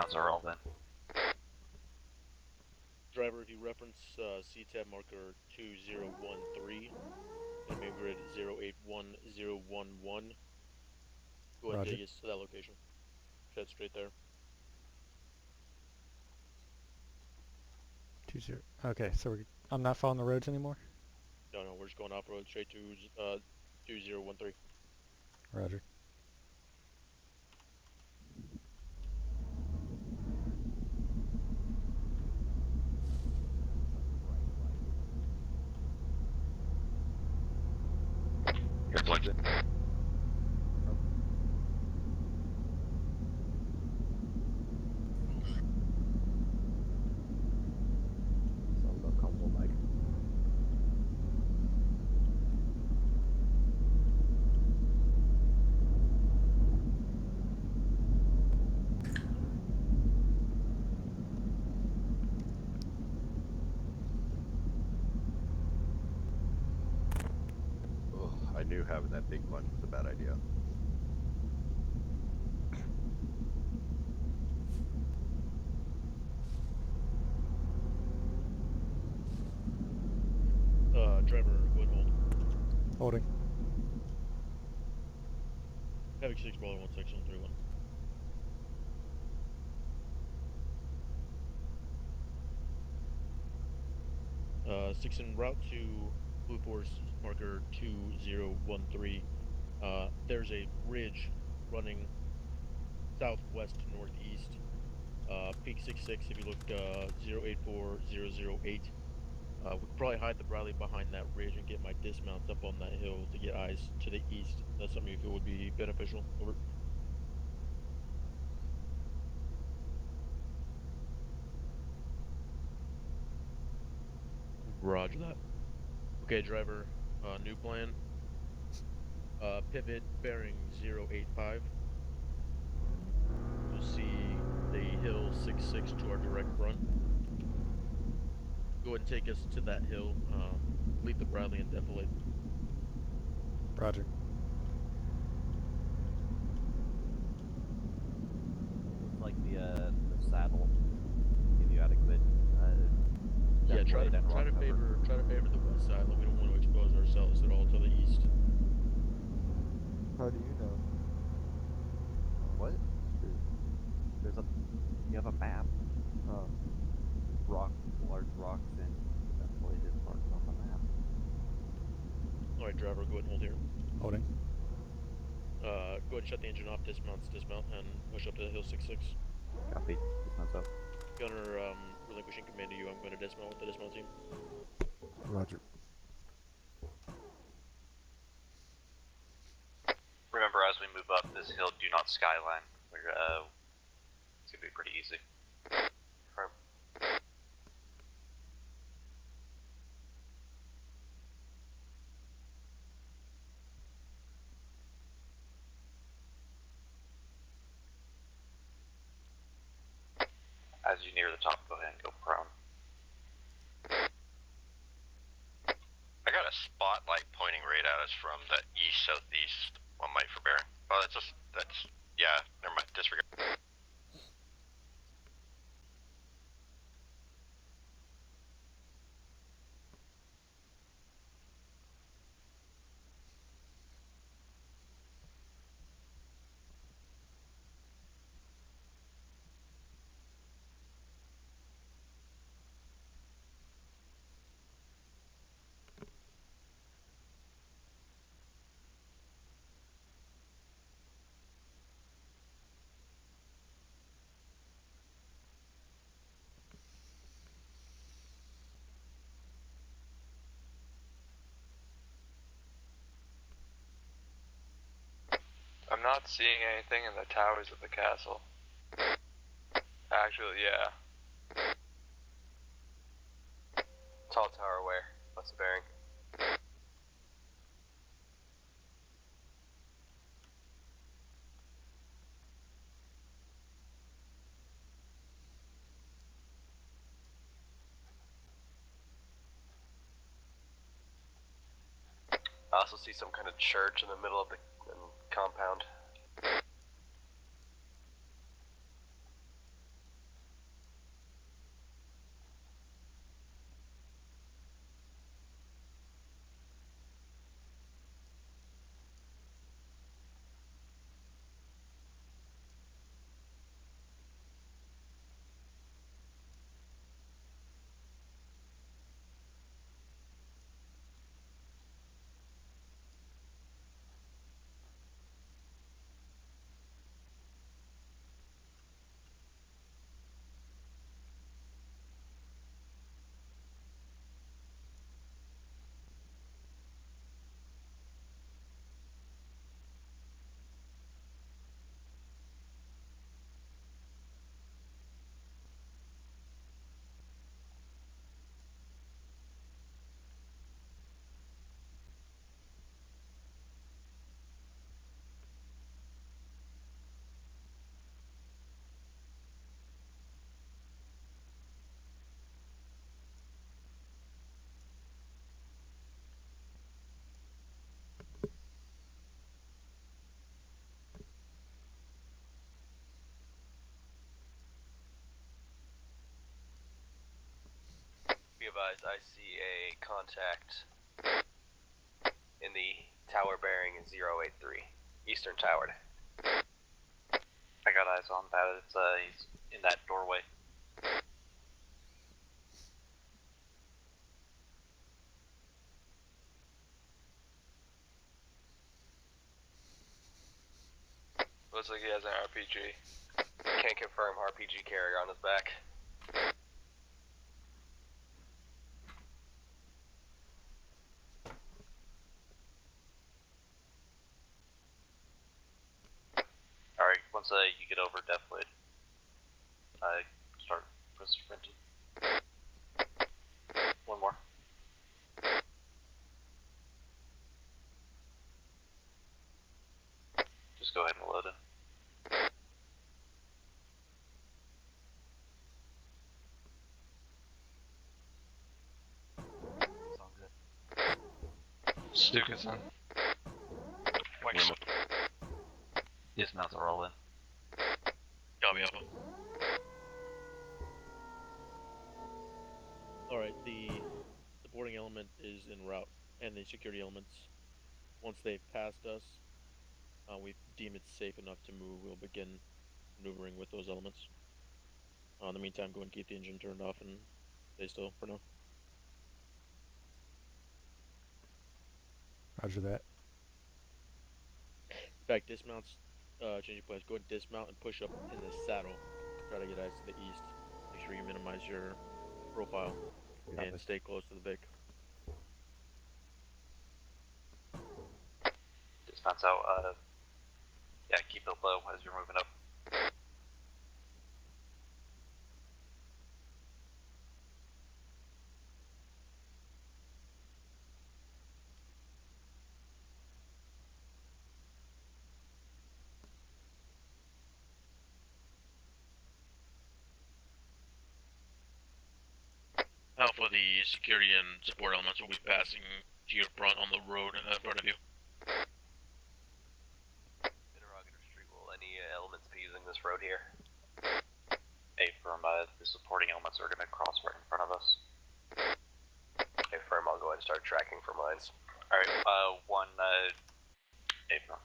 dismounts are all then. Driver, if you reference cTab marker 2013, and main grid 081011, go ahead and take us to that location. Head straight there. 20. Okay, so I'm not following the roads anymore? No, we're just going off-road straight to 2013. Roger. You're plugged in. I knew having that big punch was a bad idea. Driver, go ahead and hold. Holding. FHQ Brawler 1 section 31. Six en route to Blue Force marker 2013. There's a ridge running southwest to northeast. Peak 66 if you look 084008. We could probably hide the Bradley behind that ridge and get my dismounts up on that hill to get eyes to the east. That's something you feel would be beneficial. Over. Roger that. Okay, driver, new plan. Pivot bearing 085. You'll see the hill 66 to our direct front. Go ahead and take us to that hill. Leave the Bradley and defilade. Roger. Looks like the saddle give you adequate. Yeah, try to favor the west side. Like we don't want to expose ourselves at all to the east. How do you know? What? You have a map. Large rocks, and that's what it is marked on the map. Alright, driver, go ahead and hold here. Holding. Go ahead and shut the engine off, dismount, and push up to hill 66. Copy. Dismounts up. Gunner, relinquishing command to you. I'm going to dismount with the dismount team. Roger. Remember, as we move up this hill, do not skyline. We're, it's gonna be pretty easy. Firm. As you near the top, go ahead and go prone. I got a spotlight pointing right at us from the east-southeast. 1 mic for bearing. Oh, yeah, never mind, disregard. I'm not seeing anything in the towers of the castle. Actually, yeah. Tall tower where? What's the bearing? I also see some kind of church in the middle of the compound. advised, I see a contact in the tower bearing 083, Eastern Tower. I got eyes on that. It's he's in that doorway. Looks like he has an RPG. Can't confirm RPG carrier on his back. Alright, once you get over Deathblade, start sprinting. One more. Just go ahead and load it. Stukason. Dismounts are all in. Copy, Alpha. Alright, the boarding element is en route, and the security elements, once they've passed us, we deem it safe enough to move, we'll begin maneuvering with those elements. In the meantime, go and keep the engine turned off and stay still for now. Roger that. In fact, dismounts, changing plans, go and dismount and push up in the saddle. Try to get eyes to the east. Make sure you minimize your profile and stay close to the Vic. Dismounts out, yeah, keep it low as you're moving up. Alpha, the security and support elements will be passing to your front on the road in front of you. Interrogator Street, will any elements be using this road here? Affirm, the supporting elements are going to cross right in front of us. Affirm, I'll go ahead and start tracking for mines. Alright, one, affirm.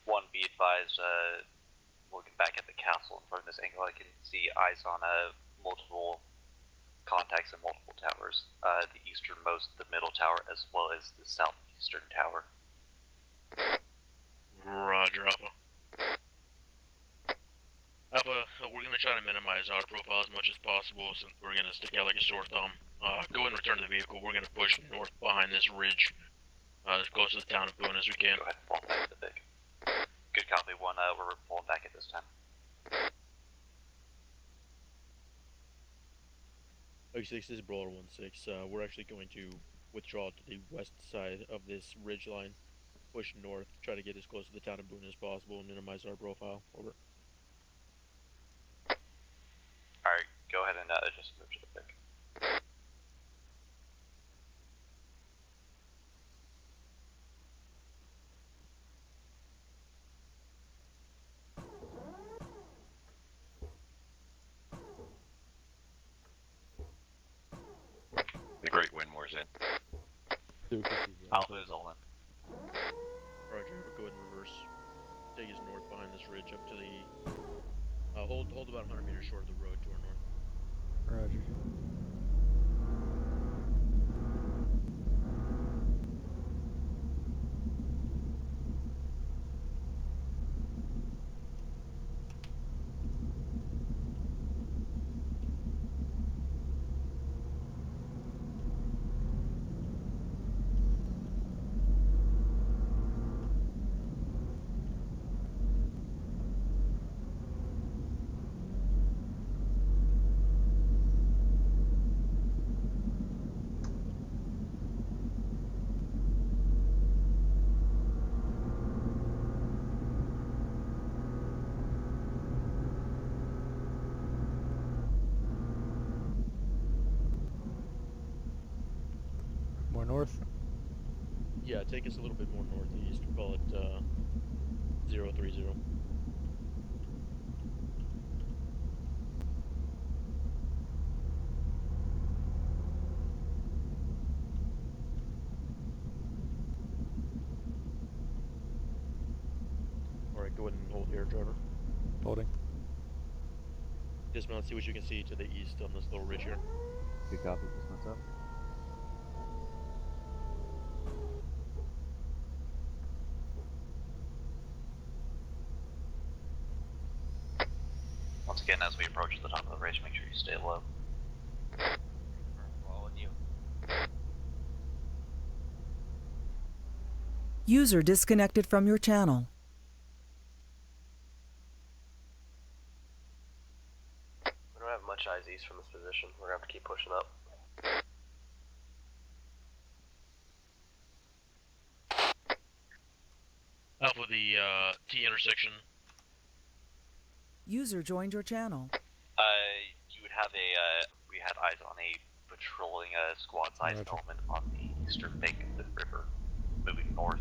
One, be advised, looking back at the castle in front of this angle, I can see eyes on multiple contacts and multiple towers. The easternmost, the middle tower, as well as the southeastern tower. Roger, Alpha. Alpha, we're going to try to minimize our profile as much as possible since we're going to stick out like a sore thumb. Go and return to the vehicle. We're going to push north behind this ridge, as close to the town of Boone as we can. Go ahead and fall back to the Vic. Good copy, one, we're pulling back at this time. Okay, this is Brawler 1-6. We're actually going to withdraw to the west side of this ridge line, push north, try to get as close to the town of Boone as possible and minimize our profile. Over. Alright, go ahead and just move to the Vic. The Great Windmore's in. Alpha is all in. Roger, go ahead and reverse. Take us north behind this ridge up to the... hold about 100 meters short of the road to our north. Roger. north? Yeah, take us a little bit more northeast. Call it 030. Alright, go ahead and hold here, driver. Holding. Dismount, see what you can see to the east on this little ridge here. Good copy, dismount up. Once again, as we approach the top of the ridge, make sure you stay low. Following you. User disconnected from your channel. We don't have much eyes east from this position. We're gonna have to keep pushing up. Alpha, the T intersection. User joined your channel. You would have we had eyes on a patrolling squad-sized Roger. element on the eastern bank of the river, moving north.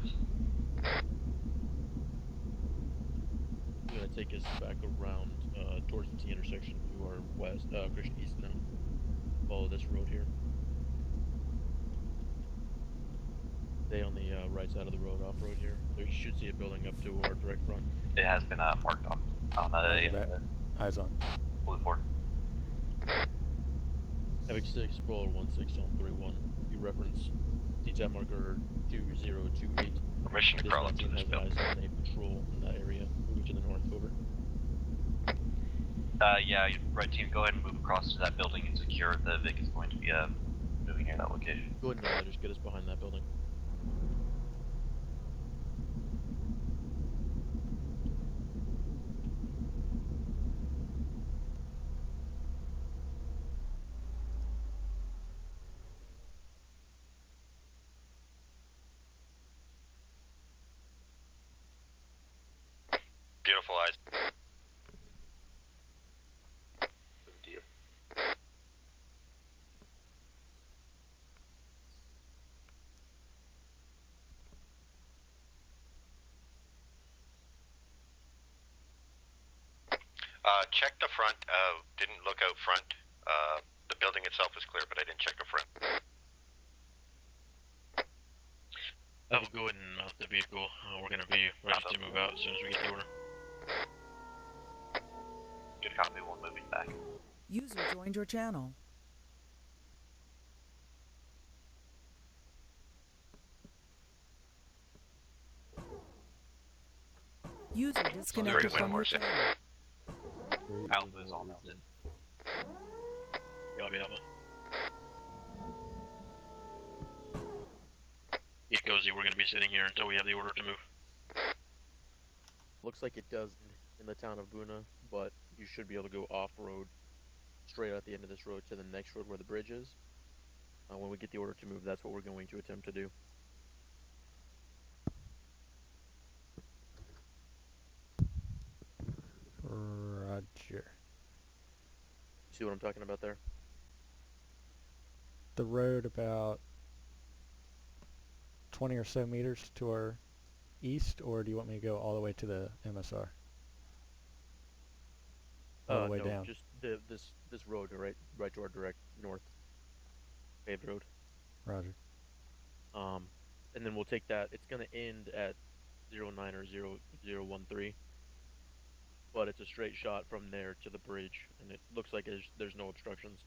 We're gonna take us back around towards the T intersection to our west, Christian east now. Follow this road here. Stay on the right side of the road, off-road here. There you should see a building up to our direct front. It has been marked on Roger that. Eyes on. blue board. FHQ Brawler 16 on 31. You reference cTab marker 2028. Permission to This crawl up one to team this has building. eyes on a patrol in that area, moving to the north, over. Yeah, red team, go ahead and move across to that building and secure. The Vic is going to be moving near that location. Go ahead and just get us behind that building. Beautiful eyes. Move to you. Check the front. Didn't look out front. The building itself is clear, but I didn't check the front. I will go ahead and mount the vehicle. We're going to be ready to move out as soon as we get the order. Good copy, we'll move it back. User joined your channel. User disconnected from your channel. Alpha is all mounted. Copy, Alpha. Get cozy, we're going to be sitting here until we have the order to move. Looks like it does in the town of Buna, but you should be able to go off-road straight out the end of this road to the next road where the bridge is. When we get the order to move, that's what we're going to attempt to do. Roger. See what I'm talking about there? The road about 20 or so meters to our east, or do you want me to go all the way to the MSR? All the way no, down. Just this road right to our direct north. Paved road. Roger. And then we'll take that. It's gonna end at 09 or 0013. But it's a straight shot from there to the bridge, and it looks like there's no obstructions.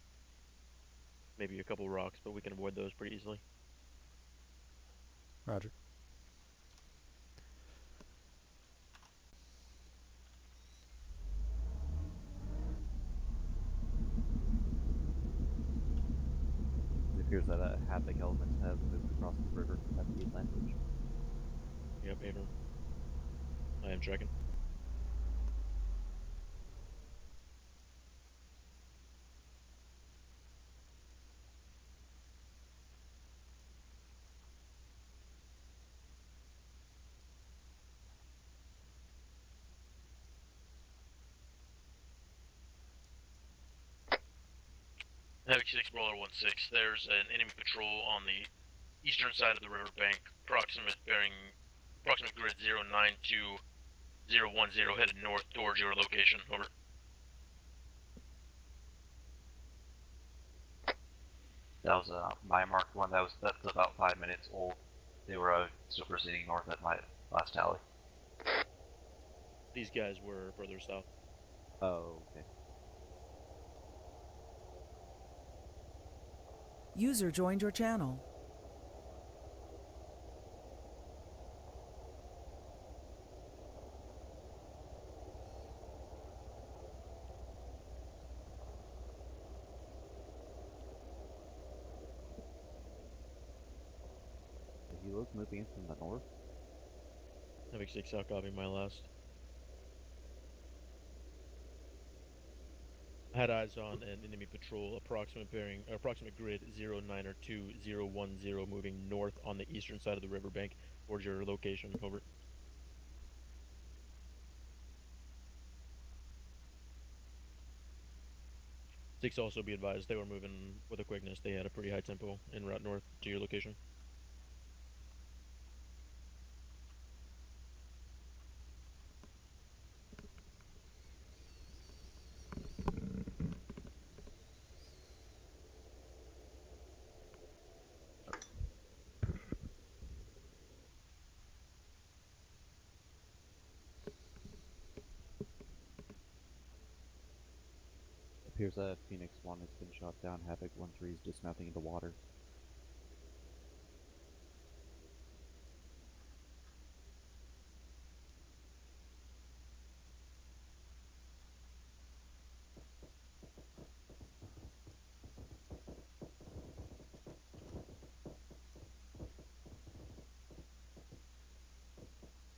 Maybe a couple rocks, but we can avoid those pretty easily. Roger. It appears that havoc elements have moved across the river at the Atlantic. Yep, Ava. I am tracking. FHQ Brawler 16. There's an enemy patrol on the eastern side of the riverbank, approximate grid 092010 headed north towards your location. Over. That was my marked one. That's about 5 minutes old. They were still proceeding north at my last tally. These guys were further south. Oh, okay. User joined your channel. He was moving in from the north. FX6 out, copy my last. I had eyes on an enemy patrol, approximate grid 092010, moving north on the eastern side of the riverbank towards your location. Over. Six, also be advised, they were moving with a quickness. They had a pretty high tempo en route north to your location. Appears that Phoenix 1 has been shot down. Havoc 1-3 is dismounting into water.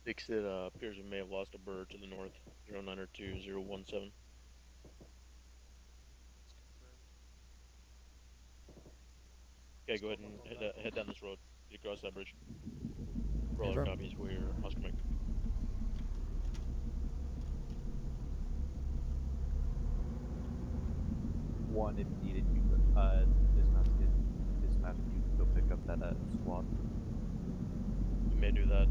Six, it appears we may have lost a bird to the north, 092017. Okay, go ahead and head down this road. You cross that bridge. Brawler copies, we're Oscar Mike. One, if needed, you could dismount and you could go pick up that squad. We may do that.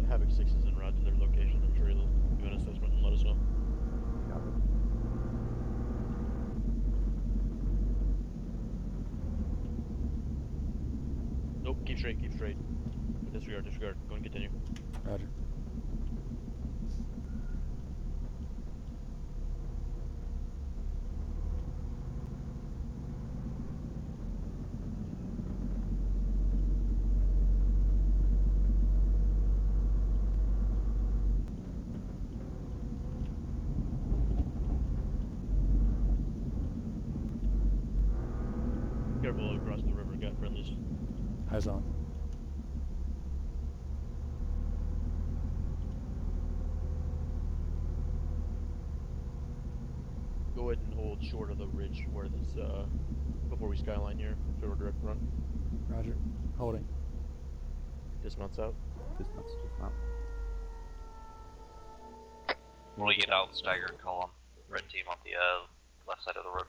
Havoc 6 is en route to their location. I'm sure he'll do an assessment and let us know. Got it. Nope, keep straight. Disregard. Go and continue. Roger. Careful across the river, got friendlies. Eyes on. Go ahead and hold short of the ridge where this, before we skyline here, so we're direct front. Roger. Holding. Dismounts out. Dismount. When we get out, staggered column, red team on the left side of the road.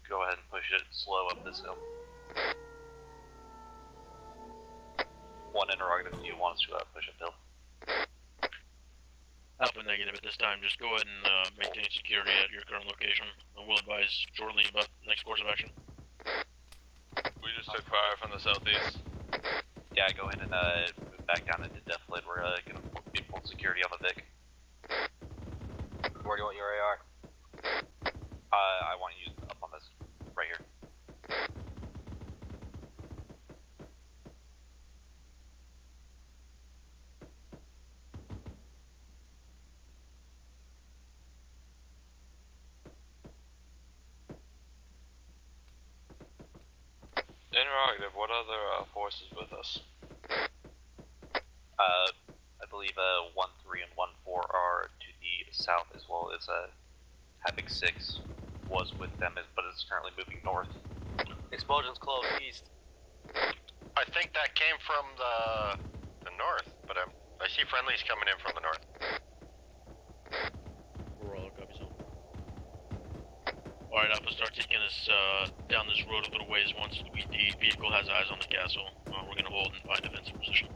Go ahead and push it slow up this hill. One interrogative, do you want us to push uphill? Alpha negative at this time. Just go ahead and maintain security at your current location. And we'll advise shortly about the next course of action. We just took fire from the southeast. Yeah, go ahead and move back down into deflate. We're gonna be full security on the Vic. Where do you want your AR? I want you up on this, right here. Interrogative, what other forces with us? I believe 1-3 and 1-4 are to the south, as well as Havoc 6 was with them, but is currently moving north. Explosions close east. I think that came from the north, but I see friendlies coming in from the north. We're all copies on. Alright, Alpha, start taking us down this road a little ways once the vehicle has eyes on the castle. We're gonna hold and find defensive position.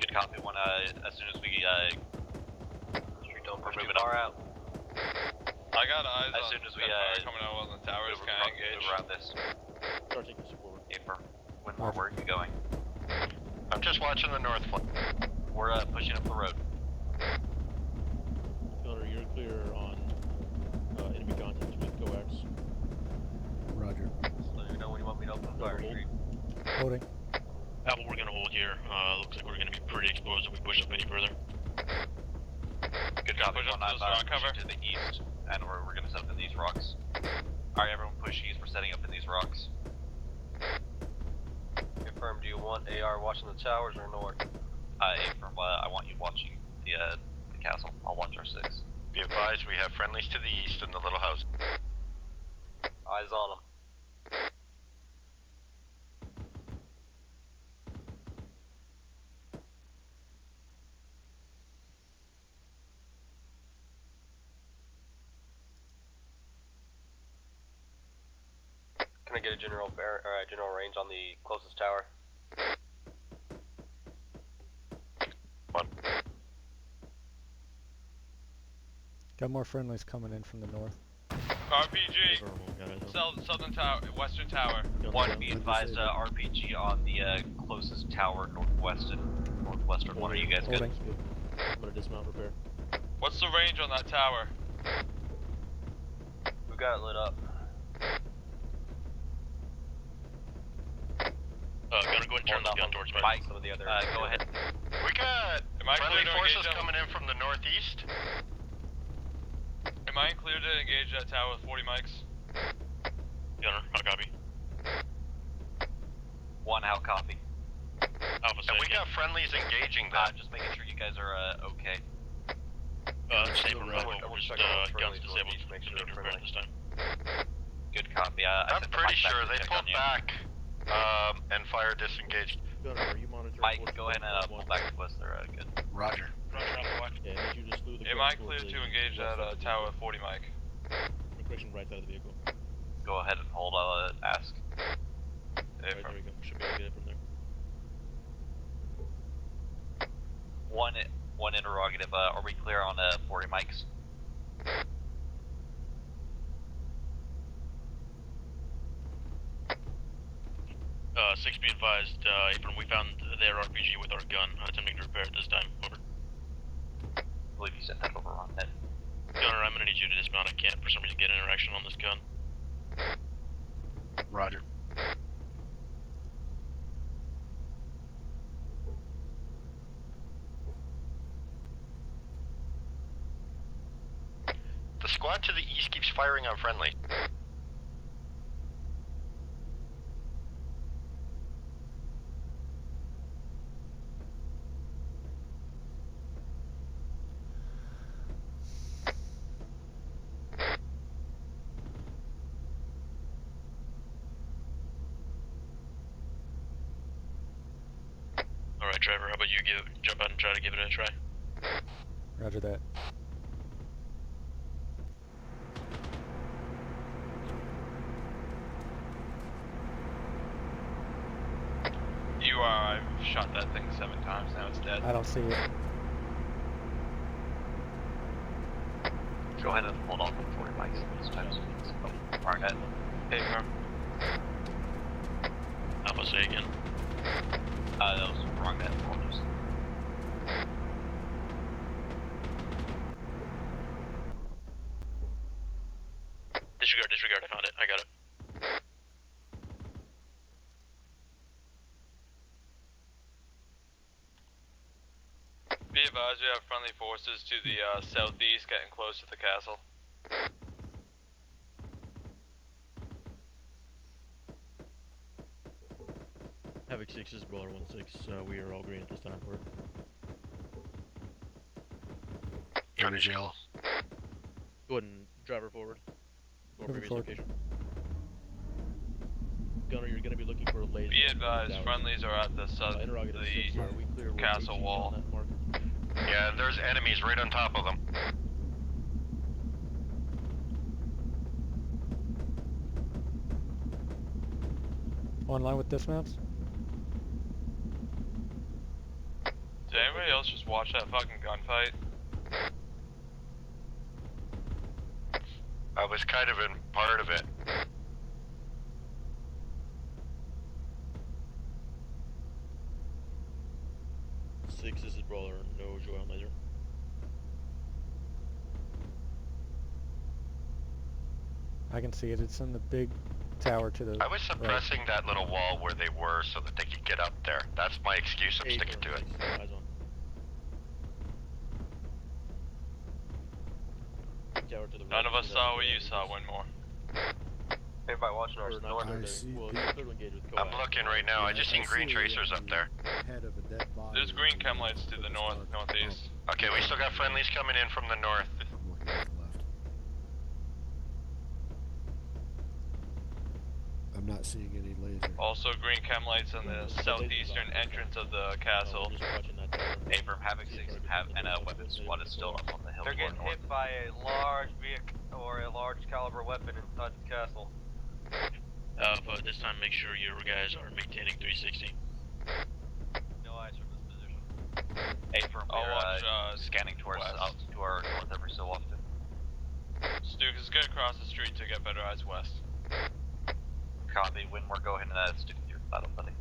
Good copy. One, as soon as we, Don't push we're too moving far out. I got eyes As on soon as we, coming out on the towers. Can I engage? move around this. Start taking us forward. Affirm. Winmore, where are you going? I'm just watching the north flank. We're, pushing up the road. Gunner, you're clear on enemy contacts with coax. Roger. Let me know when you want me to open fire. Holding. Apple, we're gonna hold here. Looks like we're gonna be pretty exposed if we push up any further. Good copy. Push up One, to this rock cover. to the east, and we're gonna set up in these rocks. Alright, everyone push east. We're setting up in these rocks. Confirm, do you want AR watching the towers or north? Affirm, I want you watching the castle. I'll watch our 6. Be advised, we have friendlies to the east in the little house. Eyes on them. Can I get a general general range on the closest tower? Got more friendlies coming in from the north. RPG. Southern tower, western tower. One, be advised, RPG on the closest tower, northwestern one. Are you guys good? Holding. I'm gonna dismount repair. What's the range on that tower? We got it lit up. Gunner, go ahead and turn the gun towards Mike, Some of the other. go ahead. We got Am I friendly clear to forces engage coming in from the northeast. Am I clear to engage that tower with 40 mics? Gunner, how copy? 1, how copy? Alpha, And we got friendlies engaging that. Just making sure you guys are, okay. Same remote, we're just, guns disabled. Make sure Need to they're repair friendly. this time. Good copy. I'm pretty sure they pulled back and fire disengaged. Gunner, are you monitoring? Mike, forces go ahead and on pull 1? back to us. They're good. Roger. Yeah, I need you to slew the Am gun I clear towards to the engage west that side of the tower vehicle. with 40 mic? Correction, right side of the vehicle. Go ahead and hold. I'll ask. Right, there we go. Should be able to get it from there. One interrogative. Are we clear on 40 mics? 6 be advised, Apron, we found their RPG with our gun, attempting to repair it this time. Over. I believe you sent that over on net. Gunner, I'm gonna need you to dismount. I can't for some reason get interaction on this gun. Roger. The squad to the east keeps firing on friendly. Alright, Trevor, how about you jump out and try to give it a try? Roger that. You are. I've shot that thing 7 times. Now it's dead. I don't see it. Go ahead and hold on for 40 mics this time. Oh, wrong net. Hey, firm. Alpha, say again. That was wrong net. Apologies. Disregard, I found it. I got it. Be advised, we have friendly forces to the southeast getting close to the castle. Havoc 6 is Brawler 1-6. We are all green at this time. We're Going to jail. go ahead and drive her forward. Or Moving previous forward. location. Gunner, you're going to be looking for a laser. Be advised, friendlies are at the south, Interrogative 6, the are we clear with castle HG wall. on that marker? Yeah, there's enemies right on top of them. Online with dismounts? Did anybody else just watch that fucking gunfight? I was kind of in part of it. 6, this is Brawler, no Joel laser. I can see it. It's in the big tower to the I was suppressing that little wall where they were so that they could get up there. That's my excuse, I'm sticking to it. Eyes on. Tower to the None right, of us to saw that, what you saw, Winmore. Everybody watching our or not north. third, well, the third one gauge with I'm coax. looking right now, I just seen green tracers up there. Head of a dead body. There's green chem lights to the north, northeast. Okay, we still got friendlies coming in from the north. I'm looking at the left. I'm not seeing any laser. Also green chem lights on the southeastern entrance of the castle. Just watching that tower. Abram, Havoc 6 and a weapon squad is still up on the hill. They're getting north. hit by a large vehicle or a large caliber weapon inside the castle. But this time make sure your guys are maintaining 360. No eyes from this position. Abram, I'll watch, we're scanning towards west. out to our north every so often. Stuke is good across the street to get better eyes west. Copy, Winmore, go ahead and stick with your battle, buddy.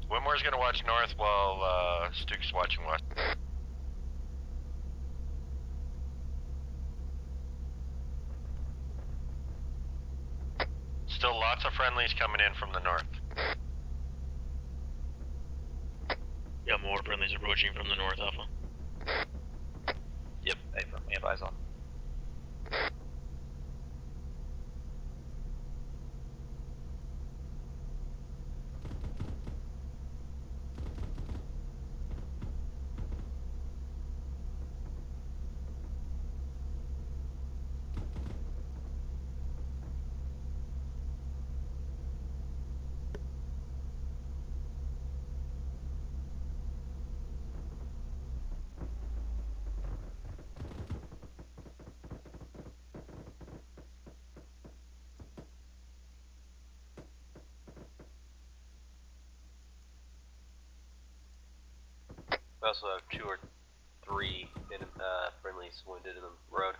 Winmore's gonna watch north while Stuke's watching west. Still lots of friendlies coming in from the north. Yeah, more friendlies approaching from the north, Alpha. Yep, Abram, we have eyes on. We also have 2 or 3 friendlies wounded in the road.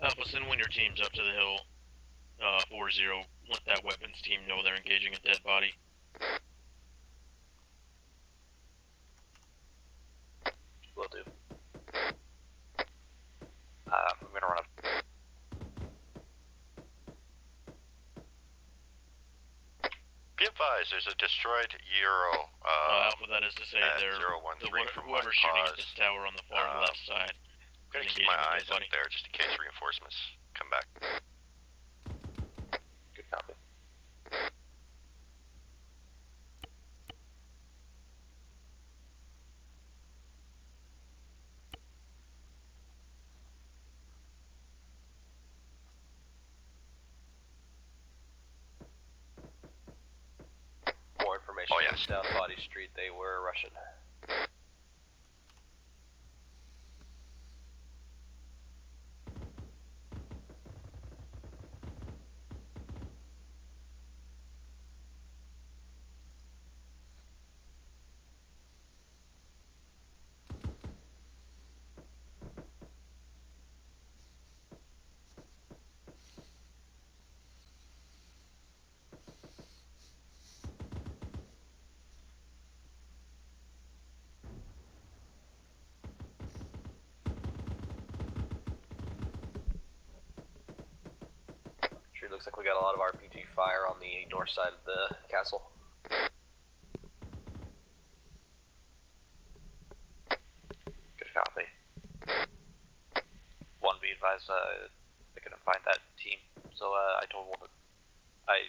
Alpha, send one of your teams up to the hill. 4-0. Let that weapons team know they're engaging a dead body. Will do. I'm gonna run up. Be advised, there's a destroyed Euro. Alpha, that is to say, at they're 013 from my whoever's shooting at cause. this tower on the far left side. I'm gonna keep engaging my a dead eyes up body. there just in case reinforcements come back. Good copy. More information Oh, yes. down Body Street, they were Russian. Sure looks like we got a lot of RPG fire on the north side of the castle. Good copy. advised I couldn't find that team, so I told one I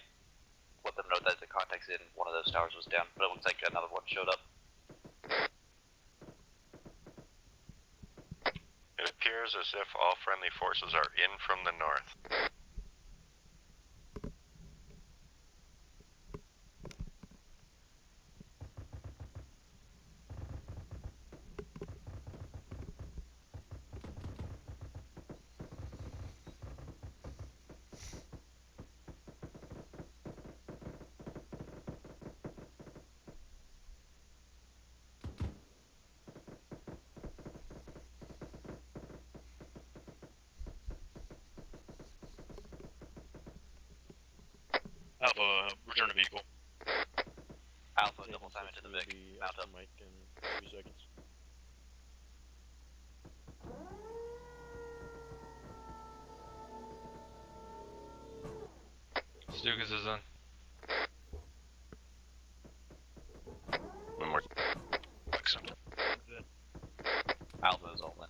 let them know that the contacts in one of those towers was down, but it looks like another one showed up. It appears as if all friendly forces are in from the north. Alpha, return to vehicle. Alpha, double time into the Vic. Mount up. Mike in 3 seconds. Stukas is in. One more. Alpha is all in.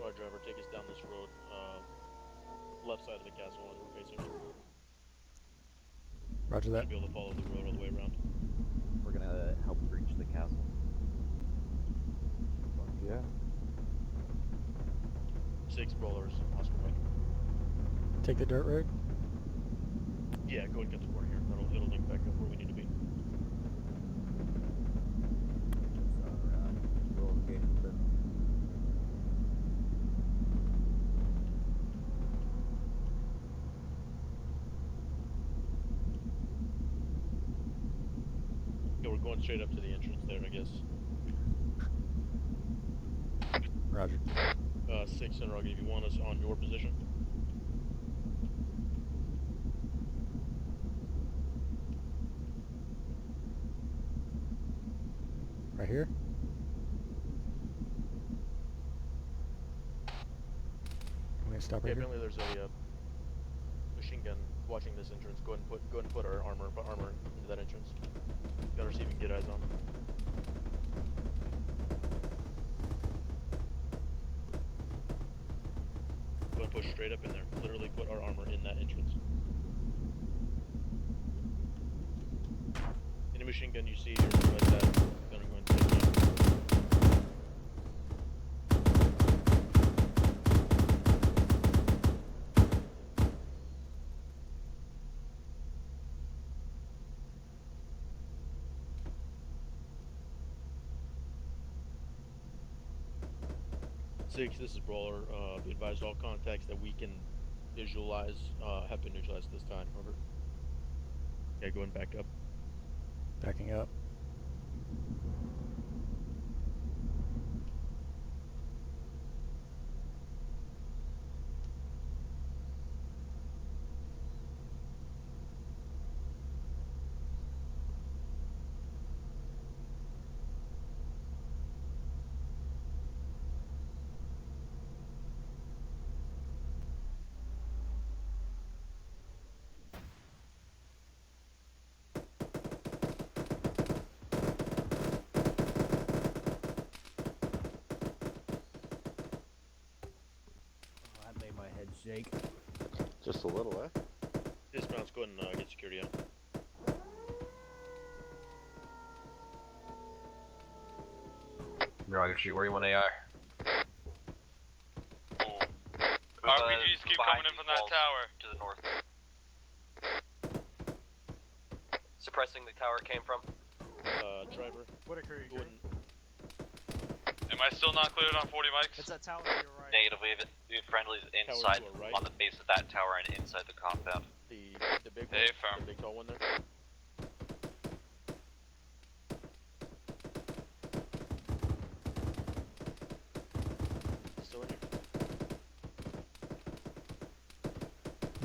Car driver, take us down this road, left side of the castle as we're facing. Roger that. Should be able to follow the road all the way around. We're gonna help breach the castle. Yeah. 6 Brawlers, Oscar Mike. Take the dirt road. Yeah, go and get the board here. It'll link back up where we need to be. Roll engagement bit. Yeah, we're going straight up to the entrance there, I guess. Roger. 6 and Rugged, if you want us on your position. Right here. I'm gonna stop Yeah, right here. apparently there's a machine gun watching this entrance. Go ahead and put our armor into that entrance. Got our receiving get eyes on. Go and push straight up in there. Literally put our armor in that entrance. Any machine gun you see or something like that, gonna go and take it. Six, this is Brawler. Be advised all contacts that we can visualize have been neutralized this time. Over. Okay, go and back up. Backing up. That made my head shake. Just a little, eh? Dismounts, go ahead and get security out. Roger, shoot where you want AR. RPGs keep coming in from that tower. To the north. Suppressing the tower came from. Driver. Whitaker, Go ahead and Am I still not cleared on 40 mics? it's that tower to your right. Negative, we have friendlies inside, to our right. on the base of that tower and inside the compound. the big Hey, one, firm. the big tall one there. Still in here.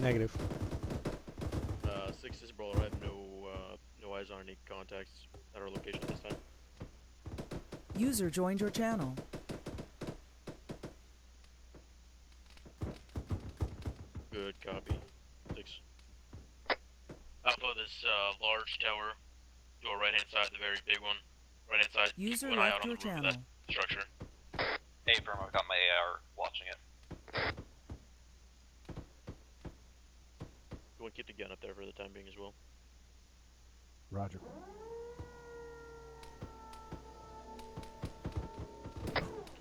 Negative. 6 is Brawler. I have no eyes on any contacts at our location this time. User joined your channel. Good copy. 6. Alpha, this large tower, to our right hand side, the very big one. Right hand side. User keep an eye out left on your the roof of channel. that structure. Hey, firm, I've got my AR watching it. Everyone keep the gun up there for the time being as well. Roger.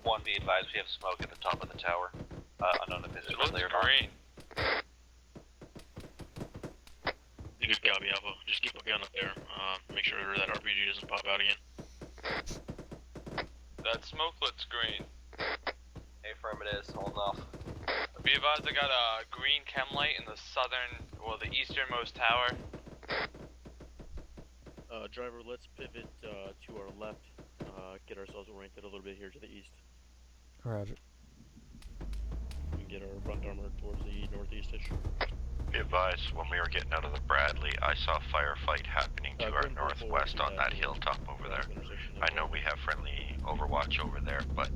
One, be advised, we have smoke at the top of the tower. Unknown if it's It looks friendly or not. green. Good copy, Alpha. Just keep a gun up there. Make sure that RPG doesn't pop out again. That smoke looks green. Affirm it is, holding off. Be advised, I got a green chem light in the southern, well, the easternmost tower. Driver, let's pivot to our left. Get ourselves oriented a little bit here to the east. Roger. We can get our front armor towards the northeast-ish. Be advised, when we were getting out of the Bradley, I saw a firefight happening to our northwest on that hilltop over there. I know we have friendly overwatch over there, but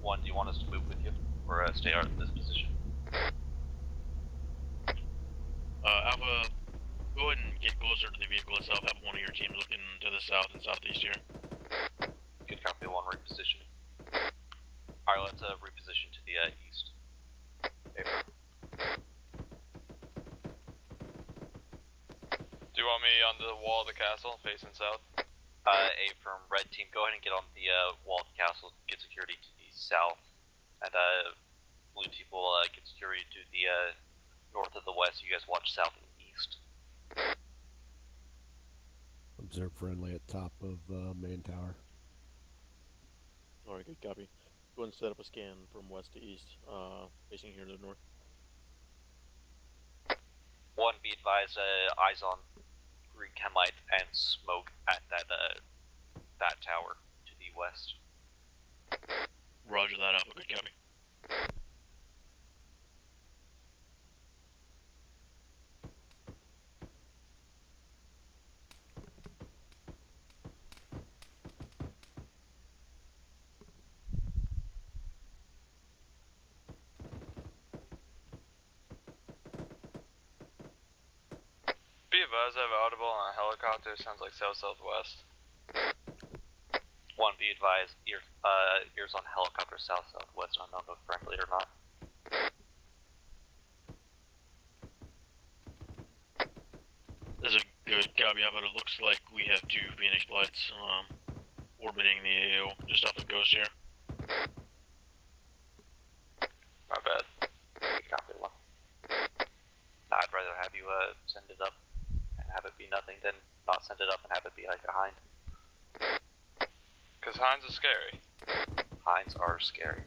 One, do you want us to move with you? Or stay out of this position? Alpha, go ahead and get closer to the vehicle itself. Have one of your teams looking to the south and southeast here. Good copy, one, reposition. Alright, let's reposition to the east. Affirm. Do you want me on the wall of the castle, facing south? Affirm, red team, go ahead and get on the wall of the castle, get security to the south. And blue team will get security to the north of the west. You guys watch south and east. Observe friendly at top of main tower. Alright, good copy. Go ahead and set up a scan from west to east, facing here to the north. One, be advised, eyes on green chem light and smoke at that tower to the west. Roger that, Alpha, good copy. Be advised, I have audible on a helicopter, sounds like south-southwest. One, be advised, ears on helicopter south-southwest, unknown if friendly or not. This is a good copy, but it looks like we have two Phoenix flights orbiting the AO just off the coast here. My bad. Good copy, one. I'd rather have you send it up and have it be nothing than not send it up and have it be like a hind. Cause hinds are scary. Hinds are scary.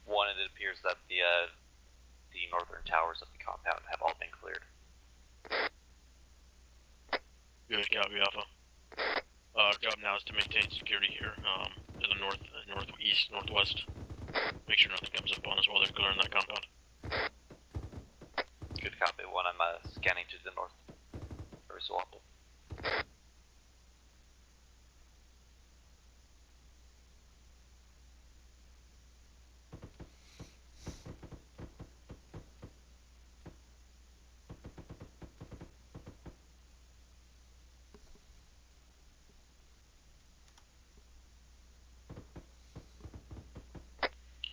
One, it appears that the northern towers of the compound have all been cleared. Good copy, Alpha. Our job now is to maintain security here, to the north, northeast, northwest. Make sure nothing comes up on us while they're clearing that compound. Good copy, one, I'm scanning to the north every so often.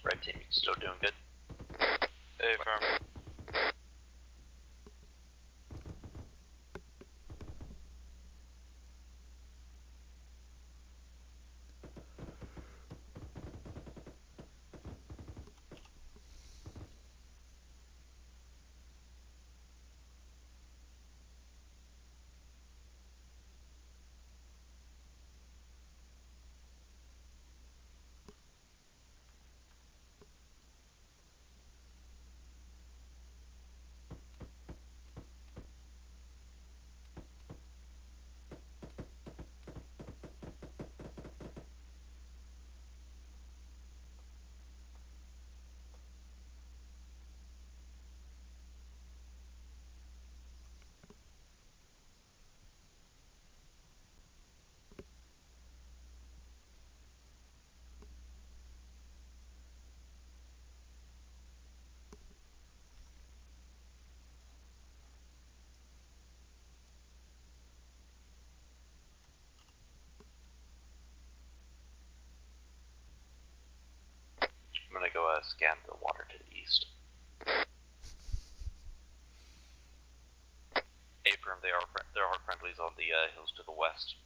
Red team, you still doing good? Affirm. scan the water to the east. Affirm, there are friendlies on the hills to the west.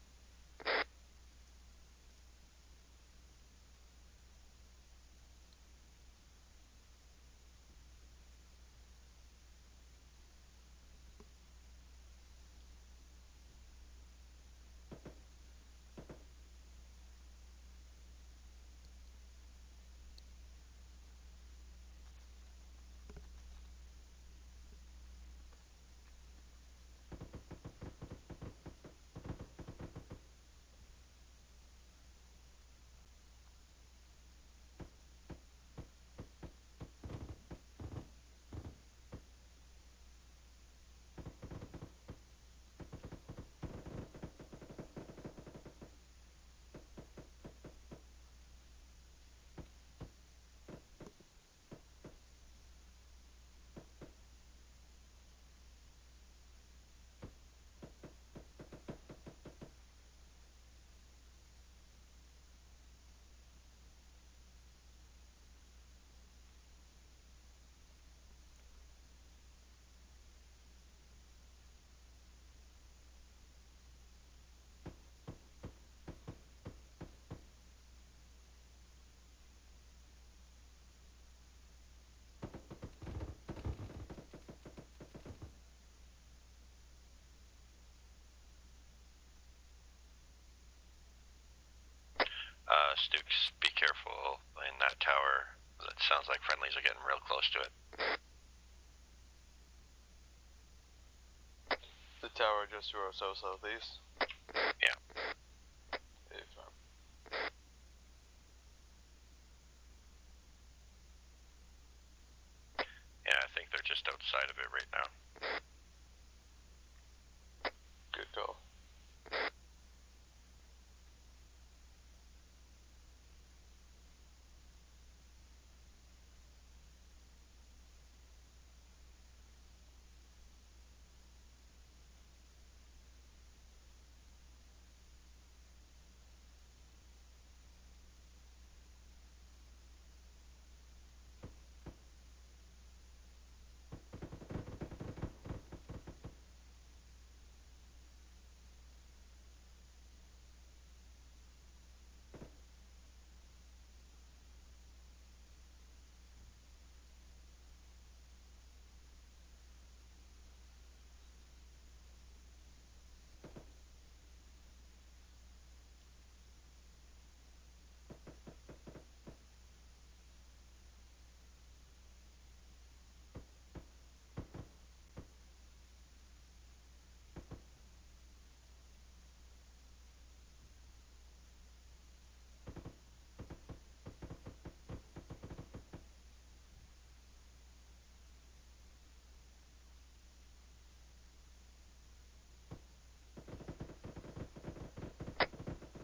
Stukes, be careful in that tower. It sounds like friendlies are getting real close to it. The tower just to our southeast. Yeah. Affirm. Yeah, I think they're just outside of it right now. Good call.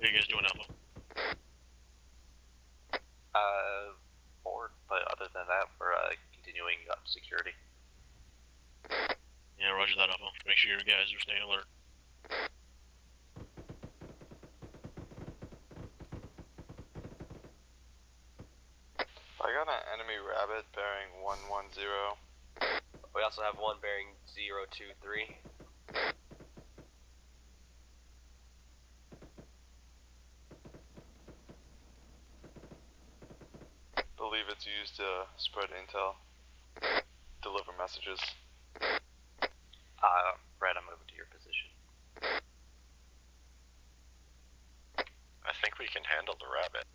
What are you guys doing, Alpha? Forward, but other than that, we're continuing up security. Yeah, roger that, Alpha. Make sure your guys are staying alert. I got an enemy rabbit bearing 110. We also have one bearing 023. Believe it's used to spread intel, deliver messages. Brad, I'm moving to your position. I think we can handle the rabbit.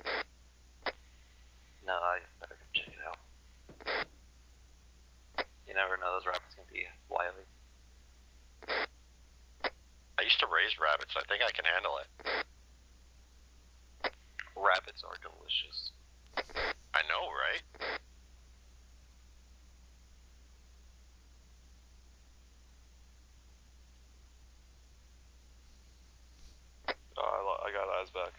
No, I better go check it out. You never know, those rabbits can be wily. I used to raise rabbits. I think I can handle it. Rabbits are delicious. I know, right? I got eyes back.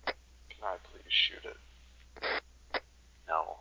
Can I please shoot it? No.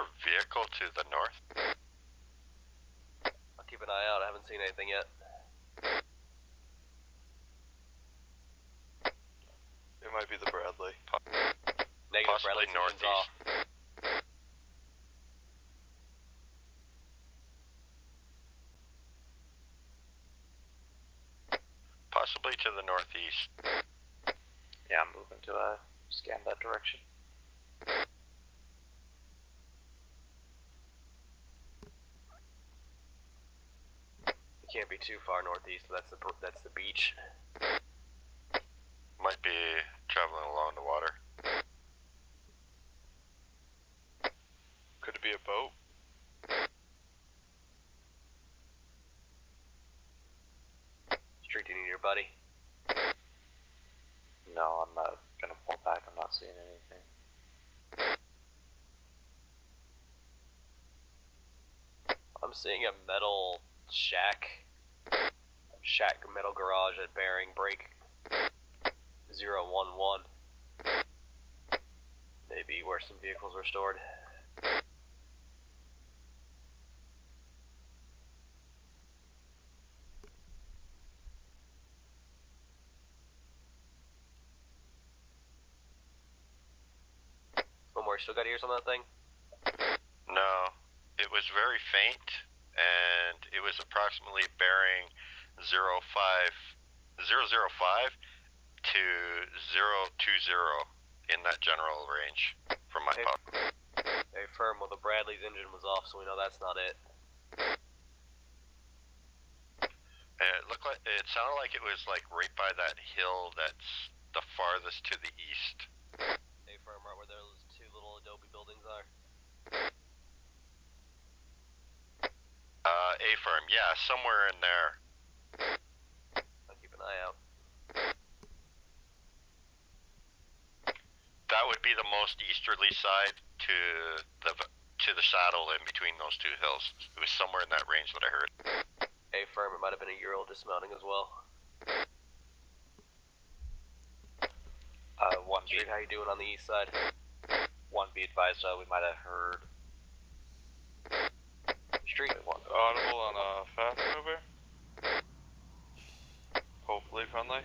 there a vehicle to the north? I'll keep an eye out. I haven't seen anything yet. It might be the Bradley. Negative. Possibly Bradley's engine's northeast. off. Possibly to the northeast. Yeah, I'm moving to scan that direction. You can't be too far northeast. That's the beach. Might be traveling along the water. Could it be a boat? Street, do you need your buddy? No, I'm not gonna pull back. I'm not seeing anything. I'm seeing a metal shack metal garage at bearing break 011. Maybe where some vehicles were stored. One more, still got ears on that thing? No, it was very faint, and it was approximately bearing 005 to 020 in that general range from my pop. Hey, firm. Well, the Bradley's engine was off, so we know that's not it. It sounded like it was like right by that hill that's the farthest to the east. Hey, firm. Right where those two little adobe buildings are. A-firm, yeah, somewhere in there. I'll keep an eye out. That would be the most easterly side to the saddle in between those two hills. It was somewhere in that range that I heard. Hey, firm. It might have been a Euro dismounting as well. One Street, how you doing on the east side? be advised, we might have heard. Street. Audible on a fast mover. Hopefully friendly.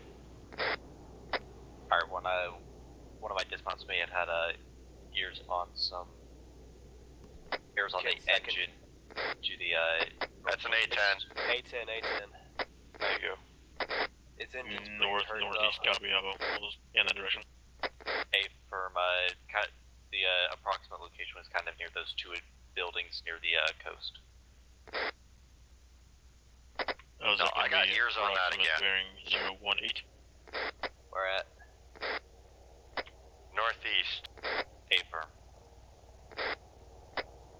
Alright, one of my dismounts may have had ears on the engine to the That's an A10. A10. There you go. Its engine's Northeast, gotta be almost in that direction. A firm, the approximate location was kind of near those two buildings near the coast. No, I got ears on that again. Bearing 018. Where at? Northeast. A firm.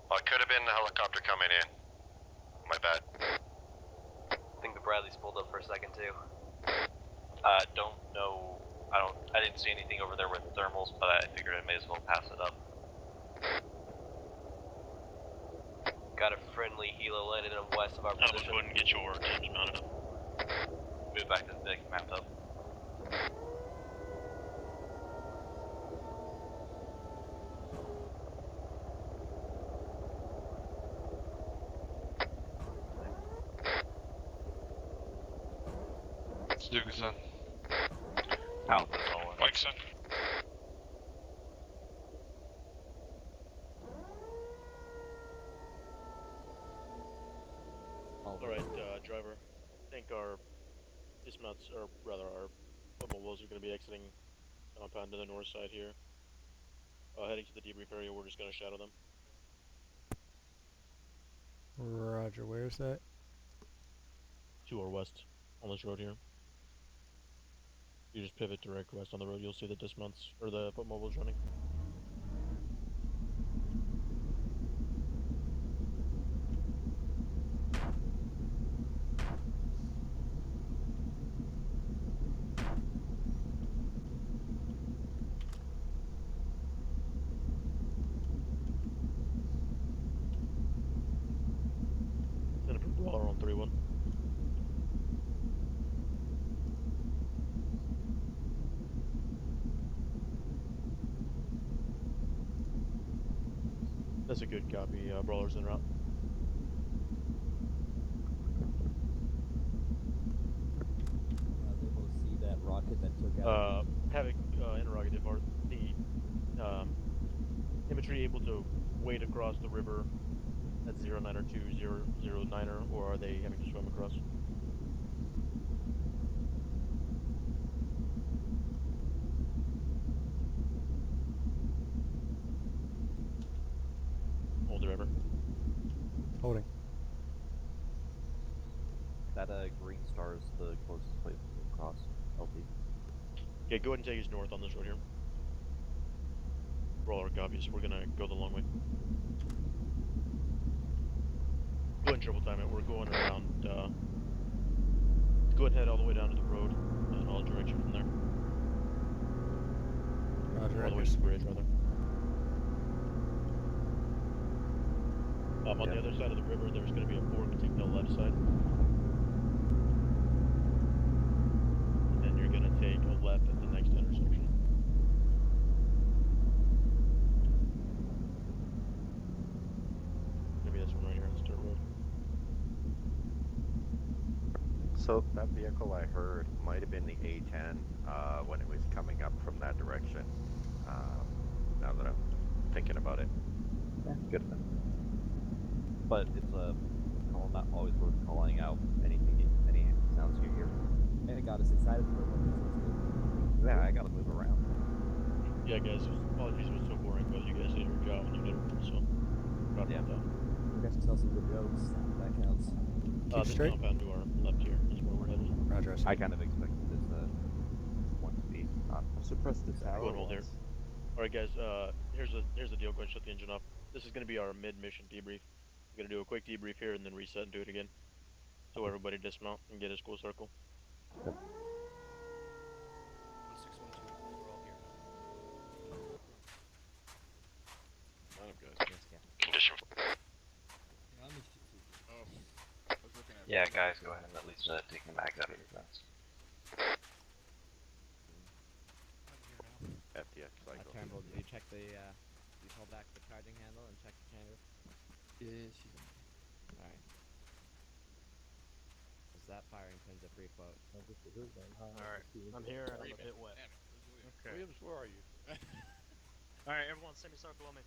Well, it could have been the helicopter coming in. My bad. I think the Bradley's pulled up for a second too. Don't know. I didn't see anything over there with thermals, but I figured I may as well pass it up. Got a friendly helo landed west of our I would position. go ahead and get your teams mounted up. Move back to the big mount up. Dugason. Out this all in. Mikeson. Alright, driver. I think our dismounts, or rather our mobiles are going to be exiting compound to the north side here. Heading to the debrief area, we're just going to shadow them. Roger, where's that? To our west, on this road here. You just pivot direct west on the road, you'll see the dismounts, or the mobiles running. Jennifer Brawler on 3-1. That's a good copy. Brawler's en route. I was able to see that rocket that took out. Having interrogative, are the infantry able to wade across the river at 09 or 2009er, or are they having to swim across? Hold the river. Holding. That green star is the closest place to cross LT. Okay, go ahead and take us north on this road here. Brawler copies. We're gonna go the long way. Go ahead and triple time it. We're going around. Go ahead and head all the way down to the road, and I'll direct you from there. Roger. All the way to the bridge, rather. On the other side of the river, there's going to be a fork. Take the left side. And then you're going to take a left at the next intersection. Maybe this one right here on the dirt road. So that vehicle I heard might have been the A10 when it was coming up from that direction. Now that I'm thinking about it. Yeah, good. But it's not always worth calling out any sounds you hear. And it got us excited for a moment. Yeah, I gotta move around. Yeah, guys, apologies it was so boring, but you guys did your job and you did it, so proud about that. We got to tell some good jokes. That counts. This straight. compound to our left here is where we're headed. Roger. I kind of expected this one to be not suppressed this hour. Go and hold here. Alright guys, here's the deal. Go ahead and shut the engine off. This is going to be our mid-mission debrief. We're going to do a quick debrief here and then reset and do it again. So everybody dismount and get a school circle. Okay. 1612, we're all here. Condition. Yeah, guys, go ahead and at least take the mags out of your guns. FTX cycle. Turnbull, did you check the, you pull back the charging handle and check the chamber? Yeah, she's in. Alright. Is that firing pins a free quote? Alright, I'm here and I'm a bit wet. Okay. Williams, where are you? Alright, everyone, semicircle on me.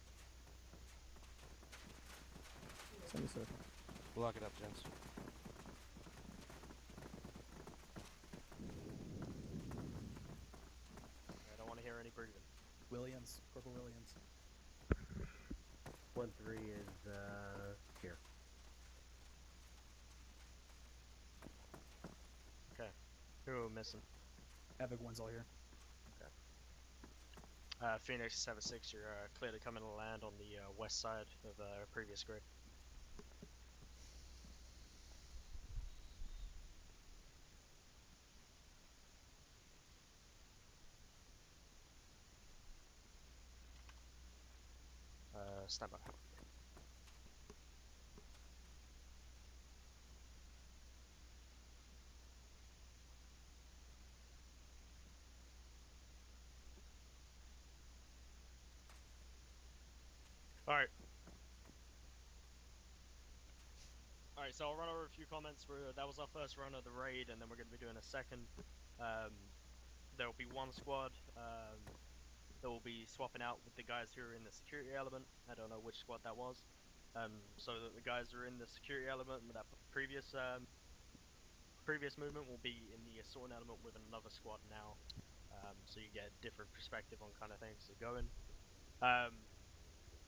Semicircle. Block it up, gents. I don't want to hear any breathing. Williams, Corporal Williams. 1-3 is, here. Okay. Who are we missing? Epic one's all here. Okay. Phoenix 76, you're clear to come in and land on the west side of previous grid. Stand by. Alright, so I'll run over a few comments. That was our first run of the raid, and then we're going to be doing a second. There will be one squad that will be swapping out with the guys who are in the security element. I don't know which squad that was. So that the guys who are in the security element with that previous movement will be in the assault element with another squad now. So you get a different perspective on kind of things that go in.